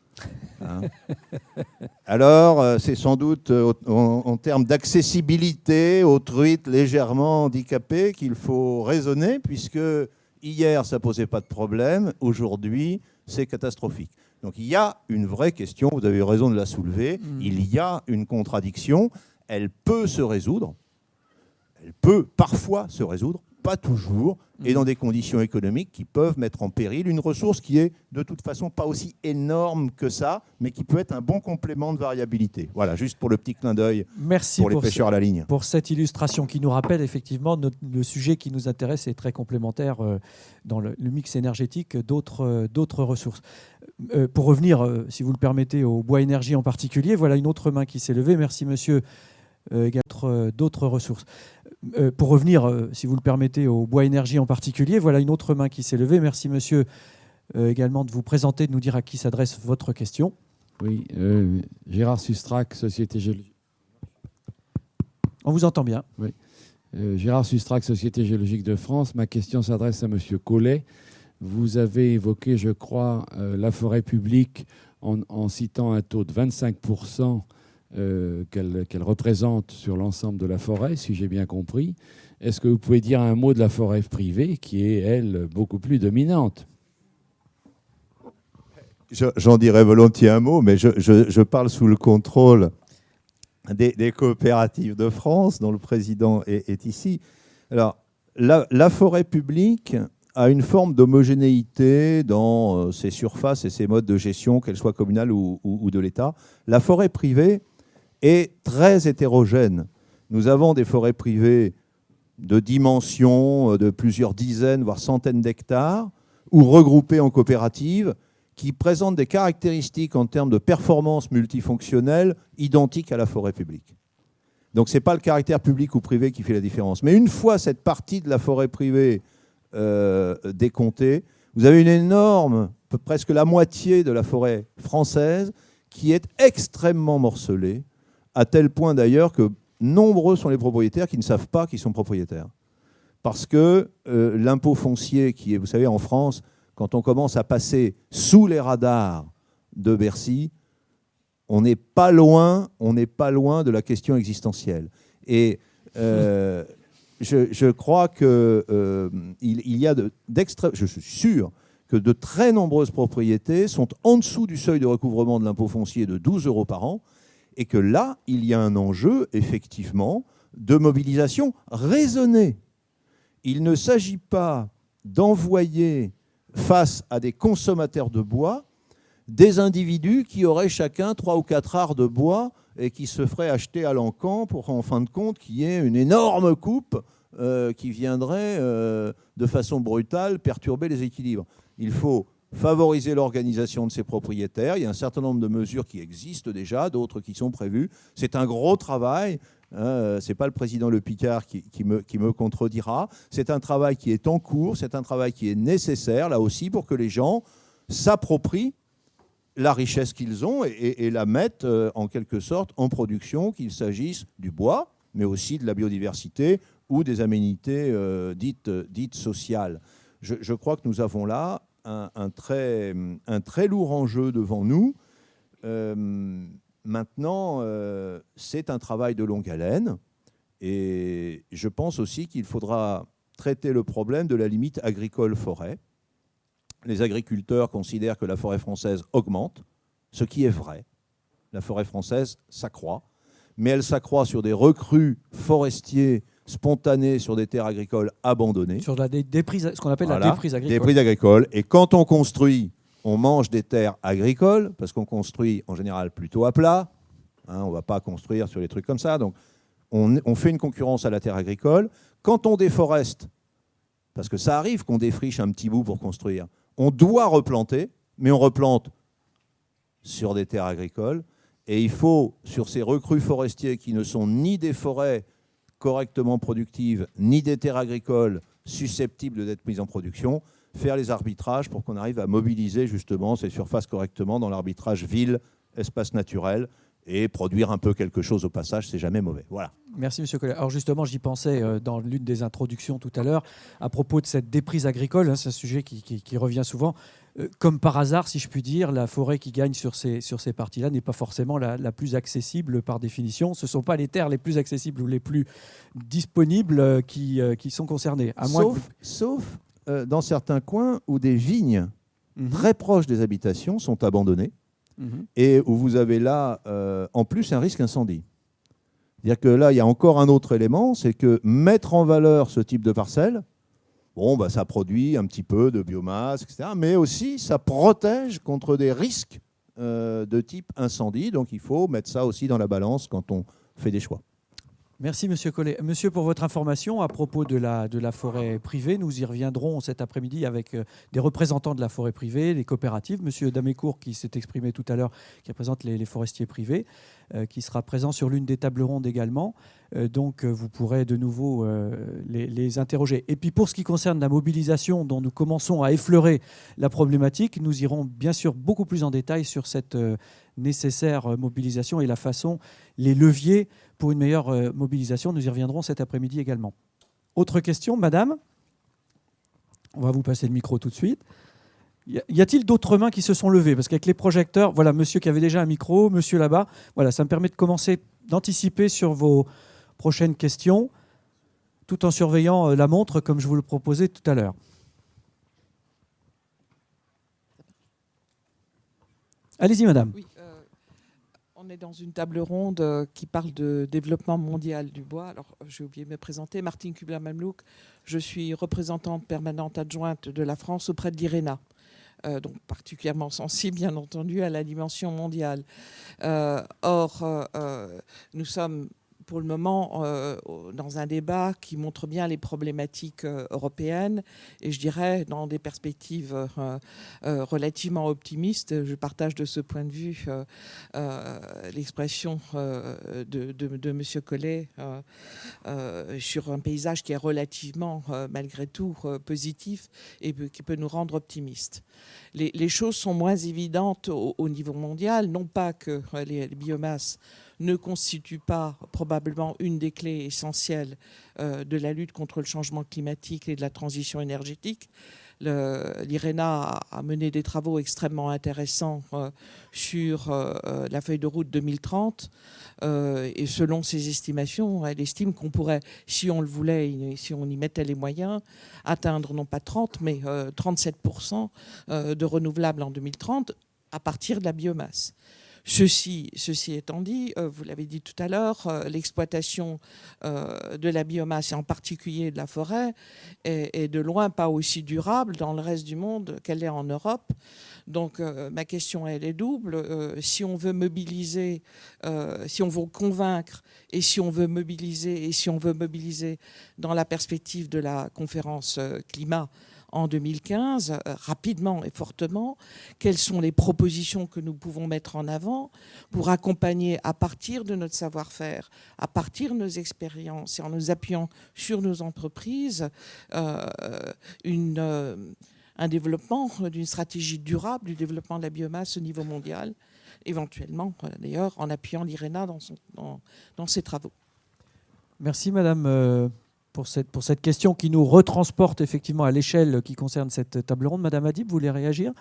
Alors, c'est sans doute en termes d'accessibilité aux truites légèrement handicapées qu'il faut raisonner, puisque hier, ça ne posait pas de problème. Aujourd'hui, c'est catastrophique. Donc, il y a une vraie question. Vous avez raison de la soulever. Il y a une contradiction. Elle peut se résoudre. Elle peut parfois se résoudre, pas toujours, et dans des conditions économiques qui peuvent mettre en péril une ressource qui est de toute façon pas aussi énorme que ça, mais qui peut être un bon complément de variabilité. Voilà, juste pour le petit clin d'œil. Merci pour les pêcheurs à la ligne. Pour cette illustration qui nous rappelle effectivement le sujet qui nous intéresse est très complémentaire dans le mix énergétique d'autres ressources. Pour revenir, si vous le permettez, au bois énergie en particulier, voilà une autre main qui s'est levée. Merci monsieur. D'autres ressources. Pour revenir, si vous le permettez, au bois énergie en particulier, voilà une autre main qui s'est levée. Merci monsieur également de vous présenter, de nous dire à qui s'adresse votre question. Oui, Gérard Sustrac, Société Géologique. On vous entend bien. Oui. Gérard Sustrac, Société Géologique de France. Ma question s'adresse à M. Collet. Vous avez évoqué, je crois, la forêt publique en citant un taux de 25% qu'elle représente sur l'ensemble de la forêt, si j'ai bien compris. Est-ce que vous pouvez dire un mot de la forêt privée, qui est, elle, beaucoup plus dominante ? J'en dirais volontiers un mot, mais je parle sous le contrôle des coopératives de France, dont le président est ici. Alors, la forêt publique a une forme d'homogénéité dans ses surfaces et ses modes de gestion, qu'elles soient communales ou de l'État. La forêt privée est très hétérogène. Nous avons des forêts privées de dimensions de plusieurs dizaines, voire centaines d'hectares, ou regroupées en coopératives, qui présentent des caractéristiques en termes de performance multifonctionnelle identiques à la forêt publique. Donc ce n'est pas le caractère public ou privé qui fait la différence. Mais une fois cette partie de la forêt privée décomptée, vous avez une énorme, presque la moitié de la forêt française qui est extrêmement morcelée, à tel point d'ailleurs que nombreux sont les propriétaires qui ne savent pas qu'ils sont propriétaires. Parce que l'impôt foncier qui est, vous savez, en France, quand on commence à passer sous les radars de Bercy, on n'est pas loin de la question existentielle. Et je crois qu'il y a je suis sûr que de très nombreuses propriétés sont en dessous du seuil de recouvrement de l'impôt foncier de 12 € par an, et que là, il y a un enjeu, effectivement, de mobilisation raisonnée. Il ne s'agit pas d'envoyer face à des consommateurs de bois des individus qui auraient chacun 3 ou 4 arts de bois et qui se feraient acheter à l'encan pour, en fin de compte, qu'il y ait une énorme coupe qui viendrait de façon brutale perturber les équilibres. Il faut favoriser l'organisation de ces propriétaires. Il y a un certain nombre de mesures qui existent déjà, d'autres qui sont prévues. C'est un gros travail. Ce n'est pas le président Le Picard qui me contredira. C'est un travail qui est en cours, c'est un travail qui est nécessaire, là aussi, pour que les gens s'approprient la richesse qu'ils ont et la mettent en quelque sorte en production, qu'il s'agisse du bois, mais aussi de la biodiversité ou des aménités dites sociales. Je crois que nous avons là un très lourd enjeu devant nous. Maintenant, c'est un travail de longue haleine et je pense aussi qu'il faudra traiter le problème de la limite agricole-forêt. Les agriculteurs considèrent que la forêt française augmente, ce qui est vrai. La forêt française s'accroît, mais elle s'accroît sur des recrues forestiers spontanés sur des terres agricoles abandonnées. Sur la déprise, ce qu'on appelle la déprise agricole. Déprise agricole. Et quand on construit, on mange des terres agricoles, parce qu'on construit en général plutôt à plat. On ne va pas construire sur les trucs comme ça. Donc, on fait une concurrence à la terre agricole. Quand on déforeste, parce que ça arrive qu'on défriche un petit bout pour construire, on doit replanter, mais on replante sur des terres agricoles. Et il faut, sur ces recrues forestiers qui ne sont ni des forêts correctement productives, ni des terres agricoles susceptibles d'être mises en production, faire les arbitrages pour qu'on arrive à mobiliser justement ces surfaces correctement dans l'arbitrage ville, espace naturel, et produire un peu quelque chose au passage, c'est jamais mauvais. Voilà. Merci M. Collet. Alors justement, j'y pensais dans l'une des introductions tout à l'heure, à propos de cette déprise agricole, c'est un sujet qui revient souvent. Comme par hasard, si je puis dire, la forêt qui gagne sur ces parties-là n'est pas forcément la plus accessible par définition. Ce ne sont pas les terres les plus accessibles ou les plus disponibles qui sont concernées. Sauf dans certains coins où des vignes très proches des habitations sont abandonnées et où vous avez là, en plus, un risque incendie. C'est-à-dire que là, il y a encore un autre élément, c'est que mettre en valeur ce type de parcelle, ça produit un petit peu de biomasse, etc. Mais aussi, ça protège contre des risques de type incendie. Donc, il faut mettre ça aussi dans la balance quand on fait des choix. Merci Monsieur Collet. Monsieur, pour votre information à propos de la forêt privée, nous y reviendrons cet après-midi avec des représentants de la forêt privée, les coopératives. Monsieur Damécourt, qui s'est exprimé tout à l'heure, qui représente les forestiers privés, qui sera présent sur l'une des tables rondes également. Donc, vous pourrez de nouveau les interroger. Et puis, pour ce qui concerne la mobilisation dont nous commençons à effleurer la problématique, nous irons bien sûr beaucoup plus en détail sur cette nécessaire mobilisation et la façon, les leviers pour une meilleure mobilisation. Nous y reviendrons cet après-midi également. Autre question, madame? On va vous passer le micro tout de suite. Y a-t-il d'autres mains qui se sont levées? Parce qu'avec les projecteurs, voilà, monsieur qui avait déjà un micro, monsieur là-bas, voilà, ça me permet de commencer, d'anticiper sur vos prochaines questions, tout en surveillant la montre, comme je vous le proposais tout à l'heure. Allez-y, madame. Oui, on est dans une table ronde qui parle de développement mondial du bois. Alors, j'ai oublié de me présenter. Martine Kubler-Mamlouk, je suis représentante permanente adjointe de la France auprès de l'IRENA. Donc particulièrement sensible, bien entendu, à la dimension mondiale. Or, nous sommes pour le moment dans un débat qui montre bien les problématiques européennes et je dirais dans des perspectives relativement optimistes. Je partage de ce point de vue l'expression de M. Collet sur un paysage qui est relativement, malgré tout, positif et qui peut nous rendre optimistes. Les choses sont moins évidentes au niveau mondial, non pas que les biomasses ne constitue pas probablement une des clés essentielles de la lutte contre le changement climatique et de la transition énergétique. L'IRENA a mené des travaux extrêmement intéressants sur la feuille de route 2030 et selon ses estimations, elle estime qu'on pourrait, si on le voulait, si on y mettait les moyens, atteindre non pas 30 mais 37% de renouvelables en 2030 à partir de la biomasse. Ceci étant dit, vous l'avez dit tout à l'heure, l'exploitation de la biomasse, et en particulier de la forêt, est de loin pas aussi durable dans le reste du monde qu'elle est en Europe. Donc ma question, elle est double. Si on veut mobiliser, si on veut convaincre, et si on veut mobiliser, dans la perspective de la conférence climat en 2015, rapidement et fortement, quelles sont les propositions que nous pouvons mettre en avant pour accompagner à partir de notre savoir-faire, à partir de nos expériences et en nous appuyant sur nos entreprises, un développement d'une stratégie durable du développement de la biomasse au niveau mondial, éventuellement d'ailleurs en appuyant l'IRENA dans ses travaux. Merci madame pour cette question qui nous retransporte effectivement à l'échelle qui concerne cette table ronde. Madame Adib, vous voulez réagir?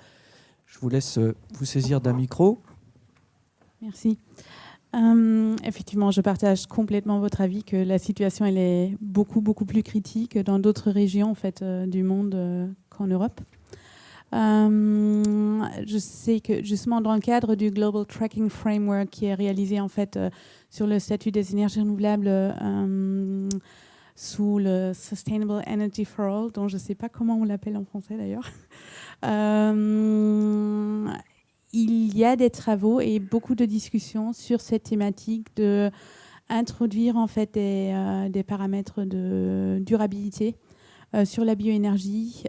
Je vous laisse vous saisir d'un micro. Merci. Effectivement, je partage complètement votre avis que la situation elle est beaucoup plus critique dans d'autres régions en fait, du monde qu'en Europe. Je sais que justement dans le cadre du Global Tracking Framework qui est réalisé en fait sur le statut des énergies renouvelables sous le Sustainable Energy for All, dont je ne sais pas comment on l'appelle en français d'ailleurs. Il y a des travaux et beaucoup de discussions sur cette thématique de introduire en fait des paramètres de durabilité sur la bioénergie,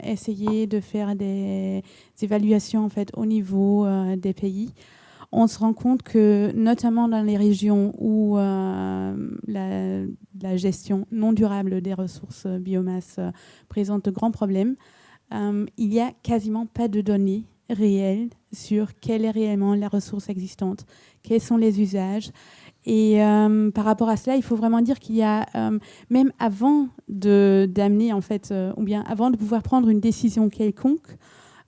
essayer de faire des évaluations en fait au niveau des pays. On se rend compte que, notamment dans les régions où la gestion non durable des ressources biomasse présente de grands problèmes, il n'y a quasiment pas de données réelles sur quelle est réellement la ressource existante, quels sont les usages. Et par rapport à cela, il faut vraiment dire qu'il y a, même avant d'amener, en fait, ou bien avant de pouvoir prendre une décision quelconque,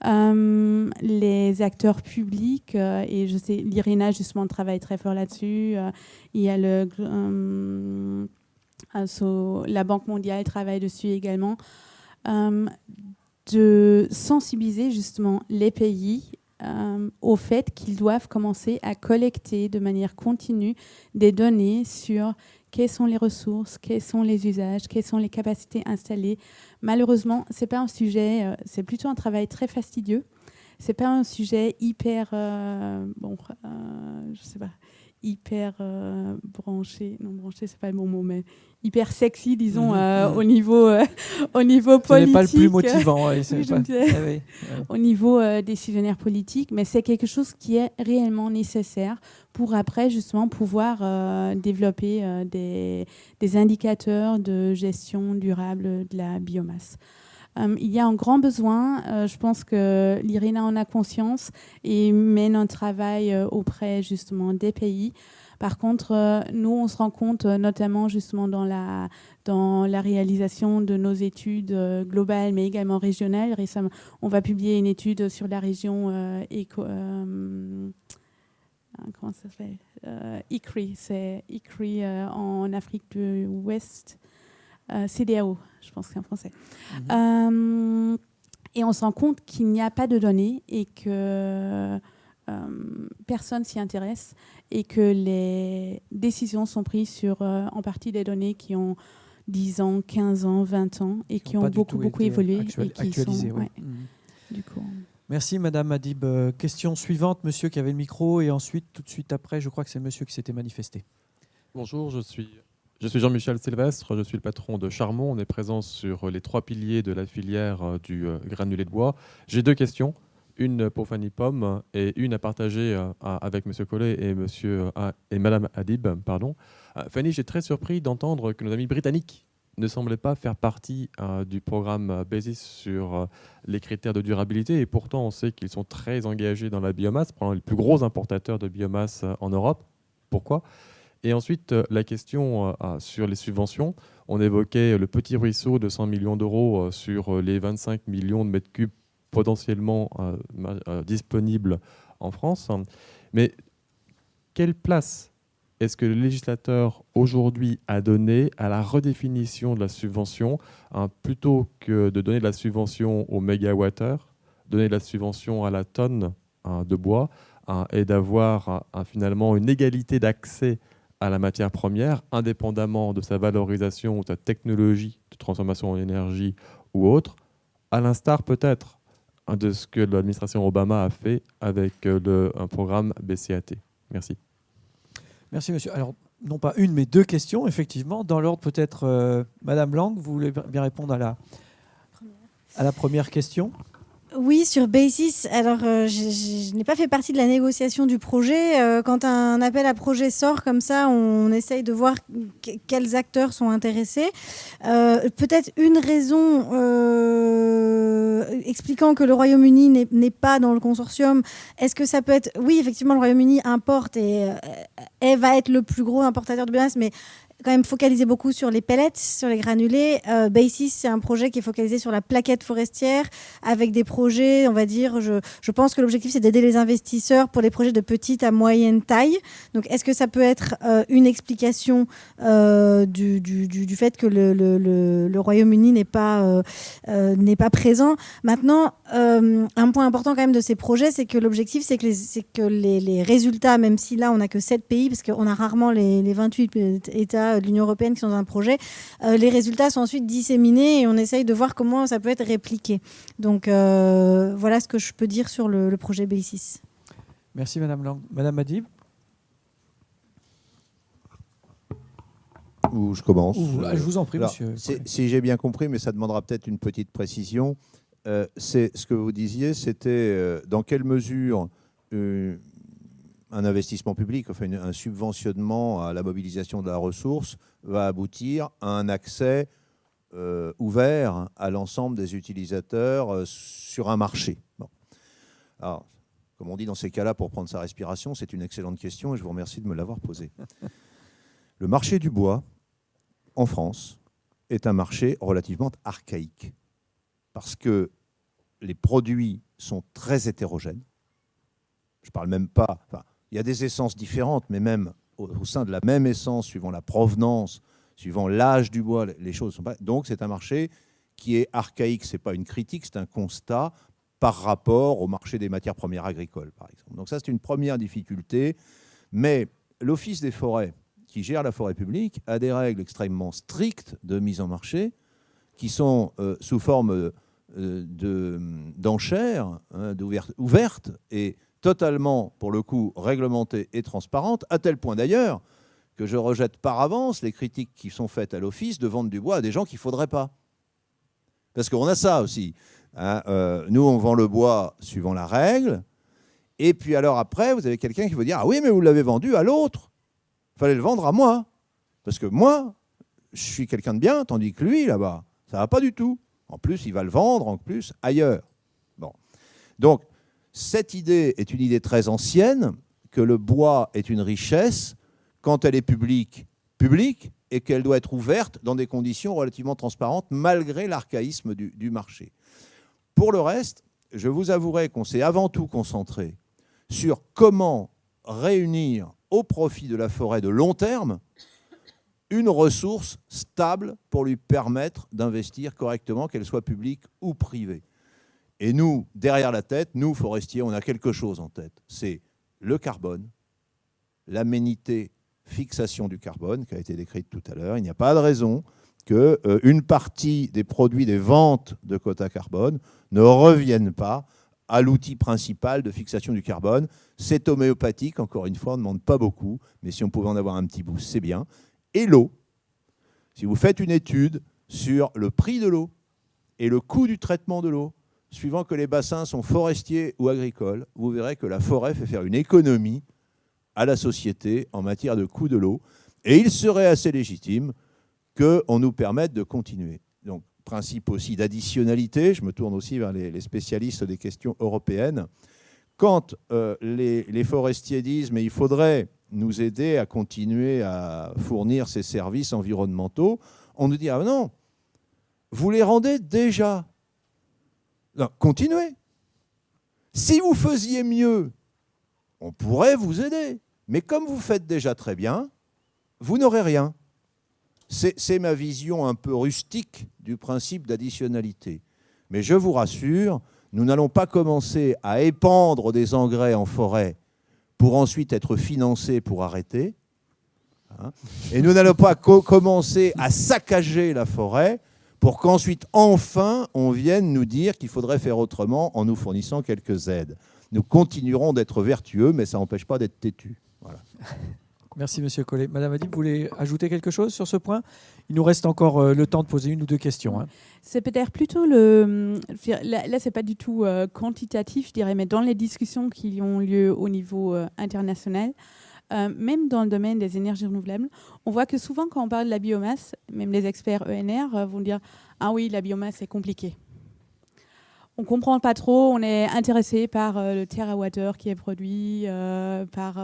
les acteurs publics, et je sais, l'IRENA justement travaille très fort là-dessus, il y a la Banque mondiale travaille dessus également, de sensibiliser justement les pays au fait qu'ils doivent commencer à collecter de manière continue des données sur quelles sont les ressources, quels sont les usages, quelles sont les capacités installées. Malheureusement, ce n'est pas un sujet, c'est plutôt un travail très fastidieux. Ce n'est pas un sujet hyper, je sais pas, hyper branché, non branché c'est pas le bon mot, mais hyper sexy, disons, au niveau politique. Ce n'est pas le plus motivant. Au niveau décisionnaire politique, mais c'est quelque chose qui est réellement nécessaire pour après justement pouvoir développer des indicateurs de gestion durable de la biomasse. Il y a un grand besoin, je pense que l'IRENA en a conscience et mène un travail auprès justement des pays. Par contre, nous, on se rend compte notamment justement dans la réalisation de nos études globales mais également régionales. Récemment, on va publier une étude sur la région comment ça s'appelle ICRI, c'est ICRI en Afrique de l'Ouest. CDAO, je pense que c'est en français. Et on se rend compte qu'il n'y a pas de données et que personne s'y intéresse et que les décisions sont prises sur en partie des données qui ont 10 ans, 15 ans, 20 ans et qui ont beaucoup évolué et qui sont du coup. Merci Madame Adib. Question suivante, monsieur qui avait le micro, et ensuite, tout de suite après, je crois que c'est le monsieur qui s'était manifesté. Bonjour, je suis Jean-Michel Sylvestre, je suis le patron de Charmont. On est présent sur les 3 piliers de la filière du granulé de bois. J'ai 2 questions, une pour Fanny Pomme et une à partager avec Monsieur Collet et Madame Adib. Fanny, j'ai très surpris d'entendre que nos amis britanniques ne semblaient pas faire partie du programme BASIS sur les critères de durabilité. Et pourtant, on sait qu'ils sont très engagés dans la biomasse, probablement les plus gros importateurs de biomasse en Europe. Pourquoi ? Et ensuite, la question sur les subventions. On évoquait le petit ruisseau de 100 millions d'euros sur les 25 millions de mètres cubes potentiellement disponibles en France. Mais quelle place est-ce que le législateur aujourd'hui a donné à la redéfinition de la subvention, plutôt que de donner de la subvention au mégawattheure, donner de la subvention à la tonne de bois et d'avoir finalement une égalité d'accès à la matière première, indépendamment de sa valorisation ou de sa technologie de transformation en énergie ou autre, à l'instar peut-être de ce que l'administration Obama a fait avec un programme BCAT. Merci. Merci monsieur. Alors, non pas une, mais 2 questions, effectivement. Dans l'ordre, peut-être, Madame Lang, vous voulez bien répondre à la première question ? Oui, sur Basis. Alors, je n'ai pas fait partie de la négociation du projet. Quand un appel à projet sort comme ça, on essaye de voir quels acteurs sont intéressés. Peut-être une raison expliquant que le Royaume-Uni n'est pas dans le consortium. Est-ce que ça peut être... Oui, effectivement, le Royaume-Uni importe et va être le plus gros importateur de biomasse, mais quand même focalisé beaucoup sur les pellets, sur les granulés. Basis, c'est un projet qui est focalisé sur la plaquette forestière avec des projets, on va dire, je pense que l'objectif, c'est d'aider les investisseurs pour les projets de petite à moyenne taille. Donc, est-ce que ça peut être une explication du fait que le Royaume-Uni n'est pas présent? Maintenant, un point important quand même de ces projets, c'est que l'objectif, c'est que les résultats, même si là, on n'a que 7 pays, parce qu'on a rarement les 28 États de l'Union européenne qui sont dans un projet, les résultats sont ensuite disséminés et on essaye de voir comment ça peut être répliqué. Donc voilà ce que je peux dire sur le projet Basis. Merci Madame Lang. Madame Adib. Ou je commence. Je vous en prie, alors, monsieur. Si j'ai bien compris, mais ça demandera peut-être une petite précision, c'est ce que vous disiez, c'était dans quelle mesure un investissement public, enfin un subventionnement à la mobilisation de la ressource va aboutir à un accès ouvert à l'ensemble des utilisateurs sur un marché. Bon. Alors, comme on dit dans ces cas-là, pour prendre sa respiration, c'est une excellente question et je vous remercie de me l'avoir posée. Le marché du bois, en France, est un marché relativement archaïque parce que les produits sont très hétérogènes. Je ne parle même pas... Enfin, il y a des essences différentes, mais même au sein de la même essence, suivant la provenance, suivant l'âge du bois, les choses sont pas... Donc, c'est un marché qui est archaïque. Ce n'est pas une critique, c'est un constat par rapport au marché des matières premières agricoles, par exemple. Donc, ça, c'est une première difficulté. Mais l'Office des forêts, qui gère la forêt publique, a des règles extrêmement strictes de mise en marché qui sont sous forme d'enchères ouvertes et totalement, pour le coup, réglementée et transparente, à tel point d'ailleurs que je rejette par avance les critiques qui sont faites à l'office de vendre du bois à des gens qu'il ne faudrait pas. Parce qu'on a ça aussi. Hein, nous, on vend le bois suivant la règle, et puis alors après, vous avez quelqu'un qui va dire « Ah oui, mais vous l'avez vendu à l'autre. Il fallait le vendre à moi. Parce que moi, je suis quelqu'un de bien, tandis que lui, là-bas, ça ne va pas du tout. En plus, il va le vendre en plus ailleurs. » Bon. Donc, cette idée est une idée très ancienne, que le bois est une richesse quand elle est publique, et qu'elle doit être ouverte dans des conditions relativement transparentes, malgré l'archaïsme du marché. Pour le reste, je vous avouerai qu'on s'est avant tout concentré sur comment réunir au profit de la forêt de long terme une ressource stable pour lui permettre d'investir correctement, qu'elle soit publique ou privée. Et nous, derrière la tête, nous, forestiers, on a quelque chose en tête. C'est le carbone, l'aménité fixation du carbone qui a été décrite tout à l'heure. Il n'y a pas de raison qu'une partie des produits des ventes de quotas carbone ne reviennent pas à l'outil principal de fixation du carbone. C'est homéopathique, encore une fois, on ne demande pas beaucoup, mais si on pouvait en avoir un petit bout, c'est bien. Et l'eau, si vous faites une étude sur le prix de l'eau et le coût du traitement de l'eau, suivant que les bassins sont forestiers ou agricoles, vous verrez que la forêt fait faire une économie à la société en matière de coût de l'eau. Et il serait assez légitime qu'on nous permette de continuer. Donc, principe aussi d'additionnalité, je me tourne aussi vers les spécialistes des questions européennes. Quand les forestiers disent « mais il faudrait nous aider à continuer à fournir ces services environnementaux », on nous dit « ah non, vous les rendez déjà. Non, continuez. Si vous faisiez mieux, on pourrait vous aider. Mais comme vous faites déjà très bien, vous n'aurez rien. » C'est ma vision un peu rustique du principe d'additionnalité. Mais je vous rassure, nous n'allons pas commencer à épandre des engrais en forêt pour ensuite être financés pour arrêter. Hein, et nous n'allons pas commencer à saccager la forêt pour qu'ensuite, enfin, on vienne nous dire qu'il faudrait faire autrement en nous fournissant quelques aides. Nous continuerons d'être vertueux, mais ça n'empêche pas d'être têtus. Voilà. Merci, Monsieur Collet. Madame Adib, vous voulez ajouter quelque chose sur ce point? Il nous reste encore le temps de poser une ou deux questions. Hein. C'est peut-être plutôt le... Là, c'est pas du tout quantitatif, je dirais, mais dans les discussions qui ont lieu au niveau international, même dans le domaine des énergies renouvelables, on voit que souvent, quand on parle de la biomasse, même les experts ENR vont dire « Ah oui, la biomasse, c'est compliqué ». On ne comprend pas trop, on est intéressé par le terawattheure qui est produit, par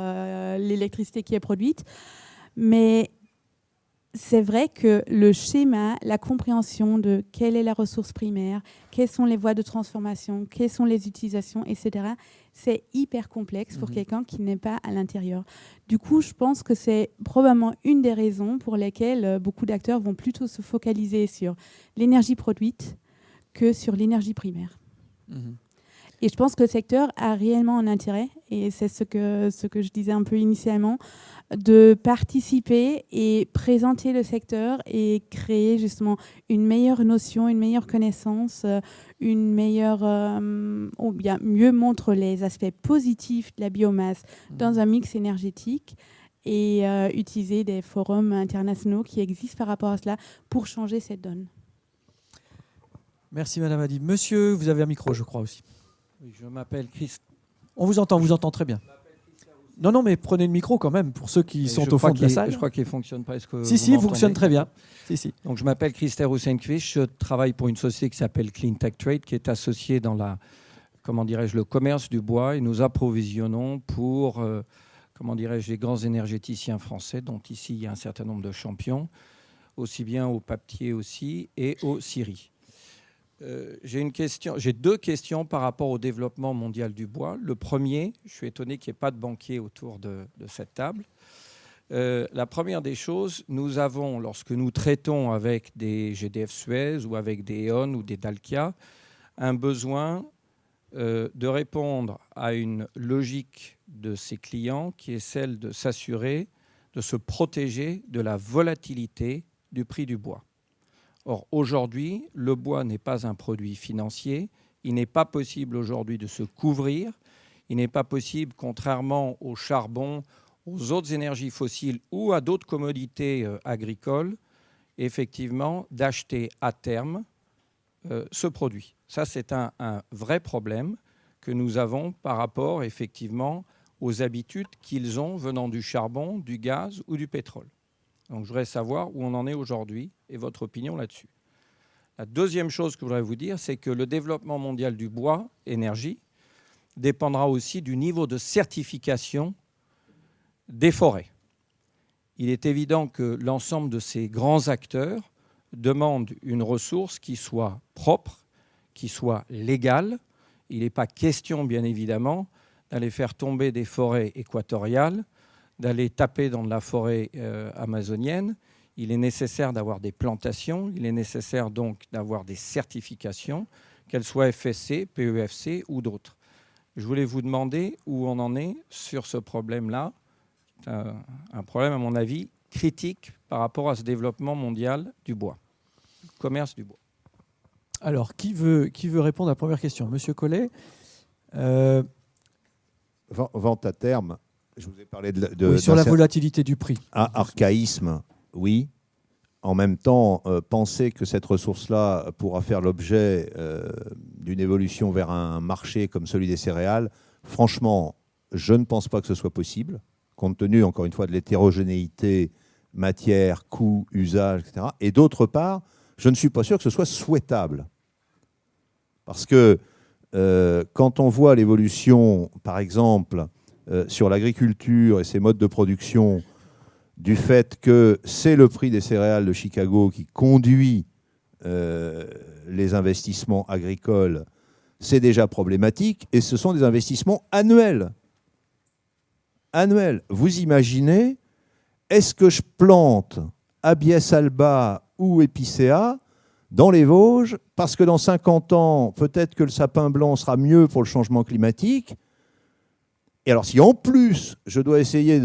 l'électricité qui est produite. Mais c'est vrai que le schéma, la compréhension de quelle est la ressource primaire, quelles sont les voies de transformation, quelles sont les utilisations, etc., c'est hyper complexe pour quelqu'un qui n'est pas à l'intérieur. Du coup, je pense que c'est probablement une des raisons pour lesquelles beaucoup d'acteurs vont plutôt se focaliser sur l'énergie produite que sur l'énergie primaire. Et je pense que le secteur a réellement un intérêt, et c'est ce que je disais un peu initialement, de participer et présenter le secteur et créer justement une meilleure notion, une meilleure connaissance, une meilleure, ou bien mieux montrer les aspects positifs de la biomasse dans un mix énergétique et utiliser des forums internationaux qui existent par rapport à cela pour changer cette donne. Merci Madame Adib. Monsieur, vous avez un micro, je crois aussi. Oui, je m'appelle Christ. On vous entend très bien. Non, mais prenez le micro quand même pour ceux qui sont au fond de la salle. Je crois qu'il ne fonctionne pas. Si, il fonctionne très bien. Si. Donc, je m'appelle Christer Rosenquist. Je travaille pour une société qui s'appelle Clean Tech Trade, qui est associée dans le commerce du bois. Et nous approvisionnons pour, les grands énergéticiens français, dont ici il y a un certain nombre de champions, aussi bien au papier aussi et au scierie. J'ai deux questions par rapport au développement mondial du bois. Le premier, je suis étonné qu'il n'y ait pas de banquier autour de cette table. La première des choses, nous avons, lorsque nous traitons avec des GDF Suez ou avec des E.ON ou des Dalkia, un besoin de répondre à une logique de ces clients qui est celle de s'assurer, de se protéger de la volatilité du prix du bois. Or, aujourd'hui, le bois n'est pas un produit financier. Il n'est pas possible aujourd'hui de se couvrir. Il n'est pas possible, contrairement au charbon, aux autres énergies fossiles ou à d'autres commodités agricoles, effectivement, d'acheter à terme ce produit. Ça, c'est un vrai problème que nous avons par rapport, effectivement, aux habitudes qu'ils ont venant du charbon, du gaz ou du pétrole. Donc, je voudrais savoir où on en est aujourd'hui et votre opinion là-dessus. La deuxième chose que je voudrais vous dire, c'est que le développement mondial du bois, énergie, dépendra aussi du niveau de certification des forêts. Il est évident que l'ensemble de ces grands acteurs demandent une ressource qui soit propre, qui soit légale. Il n'est pas question, bien évidemment, d'aller faire tomber des forêts équatoriales, d'aller taper dans de la forêt amazonienne. Il est nécessaire d'avoir des plantations, il est nécessaire donc d'avoir des certifications, qu'elles soient FSC, PEFC ou d'autres. Je voulais vous demander où on en est sur ce problème-là. C'est un problème, à mon avis, critique par rapport à ce développement mondial du bois, le commerce du bois. Alors, qui veut répondre à la première question? Monsieur Collet. Vente à terme, je vous ai parlé oui, sur la volatilité du prix. Archaïsme, oui. En même temps, penser que cette ressource-là pourra faire l'objet d'une évolution vers un marché comme celui des céréales, franchement, je ne pense pas que ce soit possible, compte tenu, encore une fois, de l'hétérogénéité matière, coût, usage, etc. Et d'autre part, je ne suis pas sûr que ce soit souhaitable. Parce que quand on voit l'évolution, par exemple, sur l'agriculture et ses modes de production, du fait que c'est le prix des céréales de Chicago qui conduit les investissements agricoles, c'est déjà problématique, et ce sont des investissements annuels. Annuels. Vous imaginez, est-ce que je plante Abies alba ou Épicéa dans les Vosges, parce que dans 50 ans, peut-être que le sapin blanc sera mieux pour le changement climatique. Et alors, si en plus, je dois essayer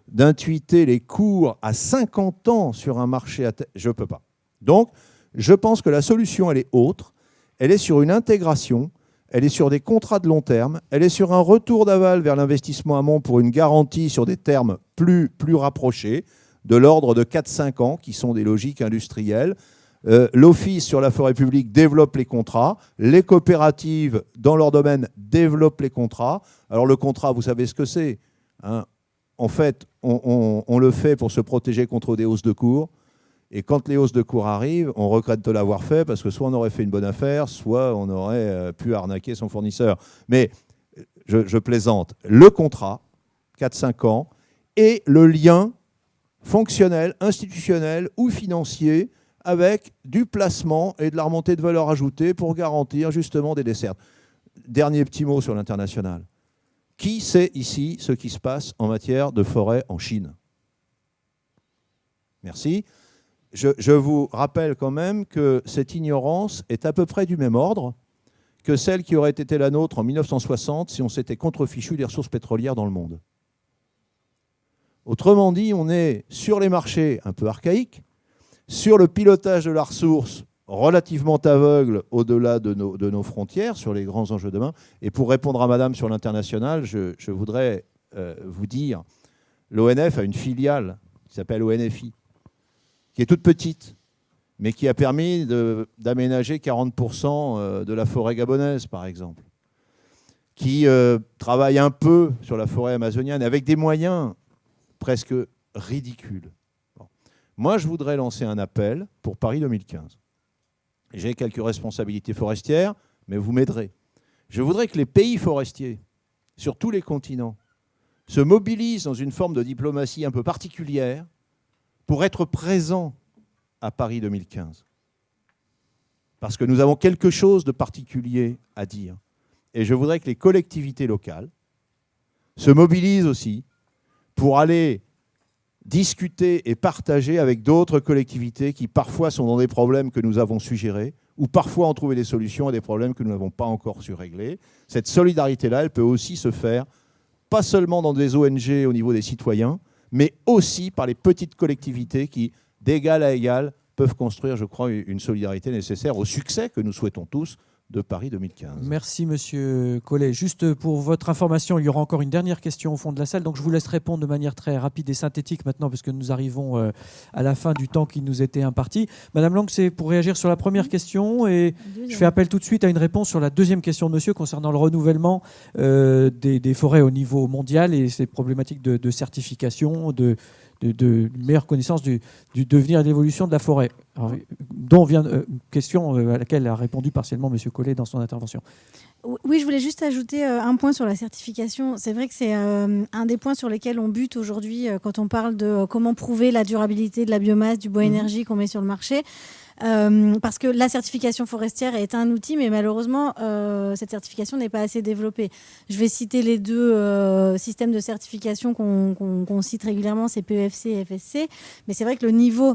d'intuiter les cours à 50 ans sur un marché, je ne peux pas. Donc, je pense que la solution, elle est autre. Elle est sur une intégration, elle est sur des contrats de long terme, elle est sur un retour d'aval vers l'investissement amont pour une garantie sur des termes plus rapprochés, de l'ordre de 4-5 ans, qui sont des logiques industrielles. L'Office sur la forêt publique développe les contrats, les coopératives dans leur domaine développent les contrats. Alors le contrat, vous savez ce que c'est, hein. En fait, on le fait pour se protéger contre des hausses de cours. Et quand les hausses de cours arrivent, on regrette de l'avoir fait parce que soit on aurait fait une bonne affaire, soit on aurait pu arnaquer son fournisseur. Mais je plaisante. Le contrat, 4-5 ans, et le lien fonctionnel, institutionnel ou financier avec du placement et de la remontée de valeur ajoutée pour garantir justement des dessertes. Dernier petit mot sur l'international. Qui sait ici ce qui se passe en matière de forêt en Chine? Merci. Je vous rappelle quand même que cette ignorance est à peu près du même ordre que celle qui aurait été la nôtre en 1960 si on s'était contrefichu des ressources pétrolières dans le monde. Autrement dit, on est sur les marchés un peu archaïques, sur le pilotage de la ressource relativement aveugle au-delà de nos frontières, sur les grands enjeux de demain. Et pour répondre à madame sur l'international, je voudrais vous dire, l'ONF a une filiale qui s'appelle ONFI, qui est toute petite, mais qui a permis d'aménager 40% de la forêt gabonaise, par exemple, qui travaille un peu sur la forêt amazonienne avec des moyens presque ridicules. Bon. Moi, je voudrais lancer un appel pour Paris 2015. J'ai quelques responsabilités forestières, mais vous m'aiderez. Je voudrais que les pays forestiers, sur tous les continents, se mobilisent dans une forme de diplomatie un peu particulière pour être présents à Paris 2015. Parce que nous avons quelque chose de particulier à dire. Et je voudrais que les collectivités locales se mobilisent aussi pour aller discuter et partager avec d'autres collectivités qui parfois sont dans des problèmes que nous avons su gérer ou parfois ont trouvé des solutions à des problèmes que nous n'avons pas encore su régler. Cette solidarité-là, elle peut aussi se faire, pas seulement dans des ONG au niveau des citoyens, mais aussi par les petites collectivités qui, d'égal à égal, peuvent construire, je crois, une solidarité nécessaire au succès que nous souhaitons tous de Paris 2015. Merci Monsieur Collet. Juste pour votre information, il y aura encore une dernière question au fond de la salle, donc je vous laisse répondre de manière très rapide et synthétique maintenant, parce que nous arrivons à la fin du temps qui nous était imparti. Madame Lang, c'est pour réagir sur la première question, et je fais appel tout de suite à une réponse sur la deuxième question de monsieur concernant le renouvellement des forêts au niveau mondial et ces problématiques de certification, de meilleure connaissance du devenir et de l'évolution de la forêt. Alors, dont vient question à laquelle a répondu partiellement M. Collet dans son intervention. Oui, je voulais juste ajouter un point sur la certification. C'est vrai que c'est un des points sur lesquels on bute aujourd'hui quand on parle de comment prouver la durabilité de la biomasse, du bois énergie qu'on met sur le marché. Parce que la certification forestière est un outil, mais malheureusement, cette certification n'est pas assez développée. Je vais citer les deux systèmes de certification qu'on cite régulièrement, c'est PEFC et FSC. Mais c'est vrai que le niveau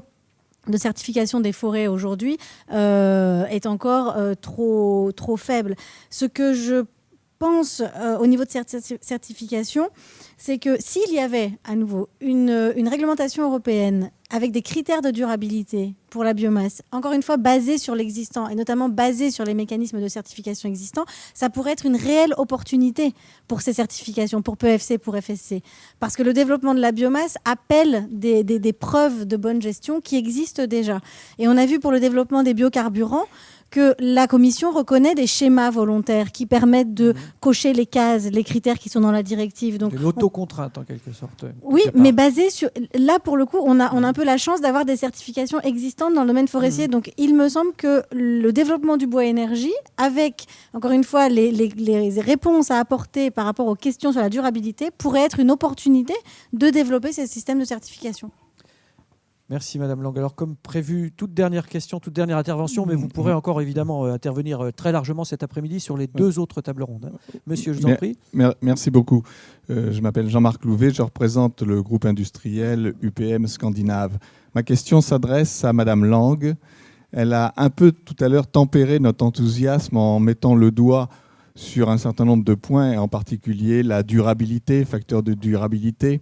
de certification des forêts aujourd'hui est encore trop faible. Ce que je pense au niveau de cette certification, c'est que s'il y avait à nouveau une réglementation européenne avec des critères de durabilité pour la biomasse, encore une fois basés sur l'existant et notamment basés sur les mécanismes de certification existants, ça pourrait être une réelle opportunité pour ces certifications, pour PEFC, pour FSC. Parce que le développement de la biomasse appelle des preuves de bonne gestion qui existent déjà. Et on a vu pour le développement des biocarburants que la Commission reconnaît des schémas volontaires qui permettent de cocher les cases, les critères qui sont dans la directive. Donc, de l'autocontrainte, en quelque sorte. Oui, mais basé sur... Là, pour le coup, on a un peu la chance d'avoir des certifications existantes dans le domaine forestier. Donc, il me semble que le développement du bois énergie, avec, encore une fois, les réponses à apporter par rapport aux questions sur la durabilité, pourrait être une opportunité de développer ces systèmes de certification. Merci Madame Lang. Alors comme prévu, toute dernière question, toute dernière intervention, mais vous pourrez encore évidemment intervenir très largement cet après-midi sur les deux autres tables rondes. Monsieur, je vous en prie. Merci beaucoup. Je m'appelle Jean-Marc Louvet, je représente le groupe industriel UPM Scandinave. Ma question s'adresse à Madame Lang. Elle a un peu tout à l'heure tempéré notre enthousiasme en mettant le doigt sur un certain nombre de points, en particulier la durabilité, facteur de durabilité.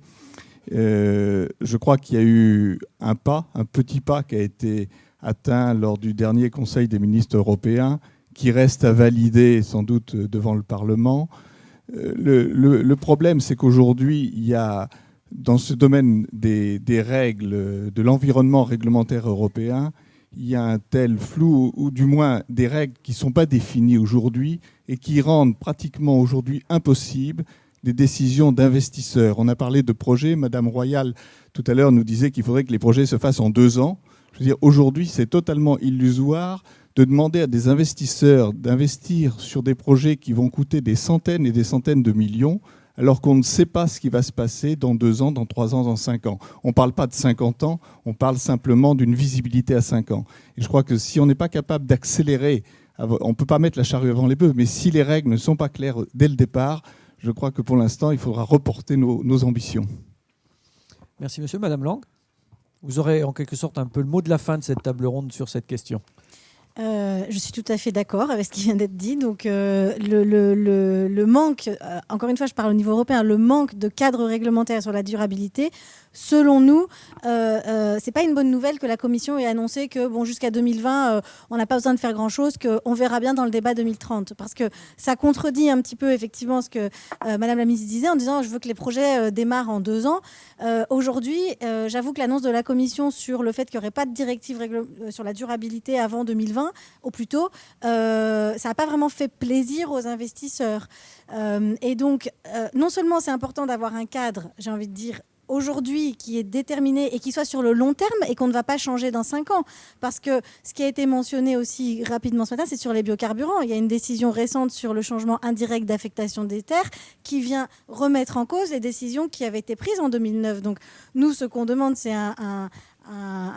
Je crois qu'il y a eu un petit pas qui a été atteint lors du dernier Conseil des ministres européens, qui reste à valider sans doute devant le Parlement. Le problème, c'est qu'aujourd'hui, il y a dans ce domaine des règles, de l'environnement réglementaire européen, il y a un tel flou, ou du moins des règles qui ne sont pas définies aujourd'hui et qui rendent pratiquement aujourd'hui impossible des décisions d'investisseurs. On a parlé de projets. Madame Royal, tout à l'heure, nous disait qu'il faudrait que les projets se fassent en 2 ans. Je veux dire, aujourd'hui, c'est totalement illusoire de demander à des investisseurs d'investir sur des projets qui vont coûter des centaines et des centaines de millions, alors qu'on ne sait pas ce qui va se passer dans 2 ans, dans 3 ans, dans 5 ans. On ne parle pas de 50 ans, on parle simplement d'une visibilité à 5 ans. Et je crois que si on n'est pas capable d'accélérer, on ne peut pas mettre la charrue avant les bœufs, mais si les règles ne sont pas claires dès le départ, je crois que pour l'instant, il faudra reporter nos ambitions. Merci monsieur. Madame Lang, vous aurez en quelque sorte un peu le mot de la fin de cette table ronde sur cette question. Je suis tout à fait d'accord avec ce qui vient d'être dit. Donc, le manque, encore une fois, je parle au niveau européen, le manque de cadre réglementaire sur la durabilité, selon nous, c'est pas une bonne nouvelle que la Commission ait annoncé que jusqu'à 2020, on n'a pas besoin de faire grand-chose, qu'on verra bien dans le débat 2030. Parce que ça contredit un petit peu, effectivement, ce que Madame la ministre disait en disant « je veux que les projets démarrent en 2 ans ». Aujourd'hui, j'avoue que l'annonce de la Commission sur le fait qu'il n'y aurait pas de directive sur la durabilité avant 2020, au plus tôt, ça n'a pas vraiment fait plaisir aux investisseurs. Et donc, non seulement c'est important d'avoir un cadre, j'ai envie de dire, aujourd'hui qui est déterminé et qui soit sur le long terme et qu'on ne va pas changer dans 5 ans. Parce que ce qui a été mentionné aussi rapidement ce matin, c'est sur les biocarburants. Il y a une décision récente sur le changement indirect d'affectation des terres qui vient remettre en cause les décisions qui avaient été prises en 2009. Donc nous, ce qu'on demande, c'est un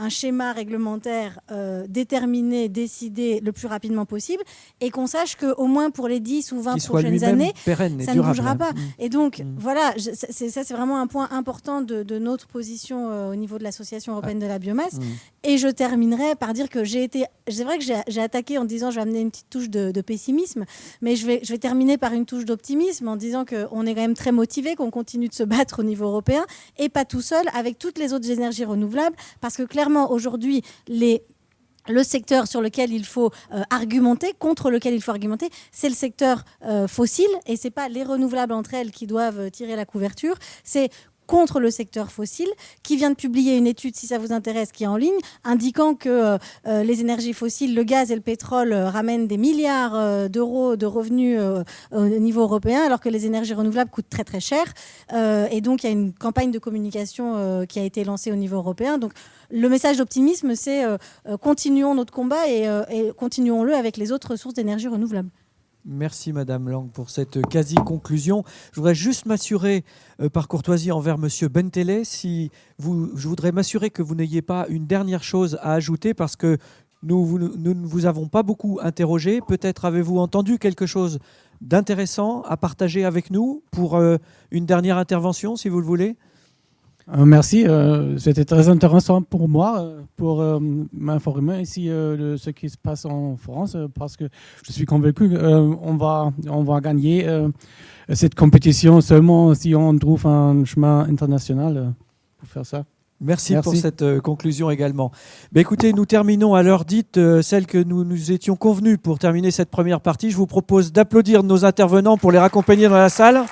schéma réglementaire déterminé, décidé le plus rapidement possible, et qu'on sache qu'au moins pour les 10 ou 20 prochaines années, ça ne bougera pas. Et donc, voilà, c'est vraiment un point important de notre position au niveau de l'Association européenne de la biomasse. Et je terminerai par dire que c'est vrai que j'ai attaqué en disant je vais amener une petite touche de pessimisme, mais je vais terminer par une touche d'optimisme en disant qu'on est quand même très motivé, qu'on continue de se battre au niveau européen, et pas tout seul, avec toutes les autres énergies renouvelables. Parce que clairement, aujourd'hui, les le secteur sur lequel il faut argumenter, contre lequel il faut argumenter, c'est le secteur fossile, et c'est pas les renouvelables entre elles qui doivent tirer la couverture, c'est contre le secteur fossile, qui vient de publier une étude, si ça vous intéresse, qui est en ligne, indiquant que les énergies fossiles, le gaz et le pétrole ramènent des milliards d'euros de revenus au niveau européen, alors que les énergies renouvelables coûtent très très cher. Et donc il y a une campagne de communication qui a été lancée au niveau européen. Donc le message d'optimisme, c'est continuons notre combat et continuons-le avec les autres sources d'énergie renouvelable. Merci Madame Lang pour cette quasi-conclusion. Je voudrais juste m'assurer, par courtoisie envers Monsieur Bentelet, je voudrais m'assurer que vous n'ayez pas une dernière chose à ajouter, parce que nous ne vous avons pas beaucoup interrogé. Peut-être avez-vous entendu quelque chose d'intéressant à partager avec nous pour une dernière intervention, si vous le voulez. Merci, c'était très intéressant pour moi, pour m'informer ici de ce qui se passe en France, parce que je suis convaincu qu'on va gagner cette compétition seulement si on trouve un chemin international pour faire ça. Merci pour cette conclusion également. Écoutez, nous terminons à l'heure dite, celle que nous étions convenus pour terminer cette première partie. Je vous propose d'applaudir nos intervenants pour les raccompagner dans la salle.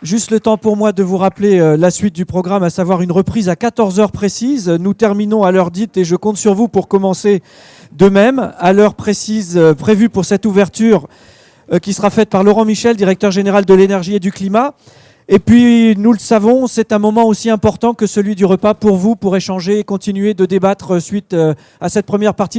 Juste le temps pour moi de vous rappeler la suite du programme, à savoir une reprise à 14h précise. Nous terminons à l'heure dite et je compte sur vous pour commencer de même à l'heure précise prévue pour cette ouverture qui sera faite par Laurent Michel, directeur général de l'énergie et du climat. Et puis, nous le savons, c'est un moment aussi important que celui du repas pour vous, pour échanger et continuer de débattre suite à cette première partie.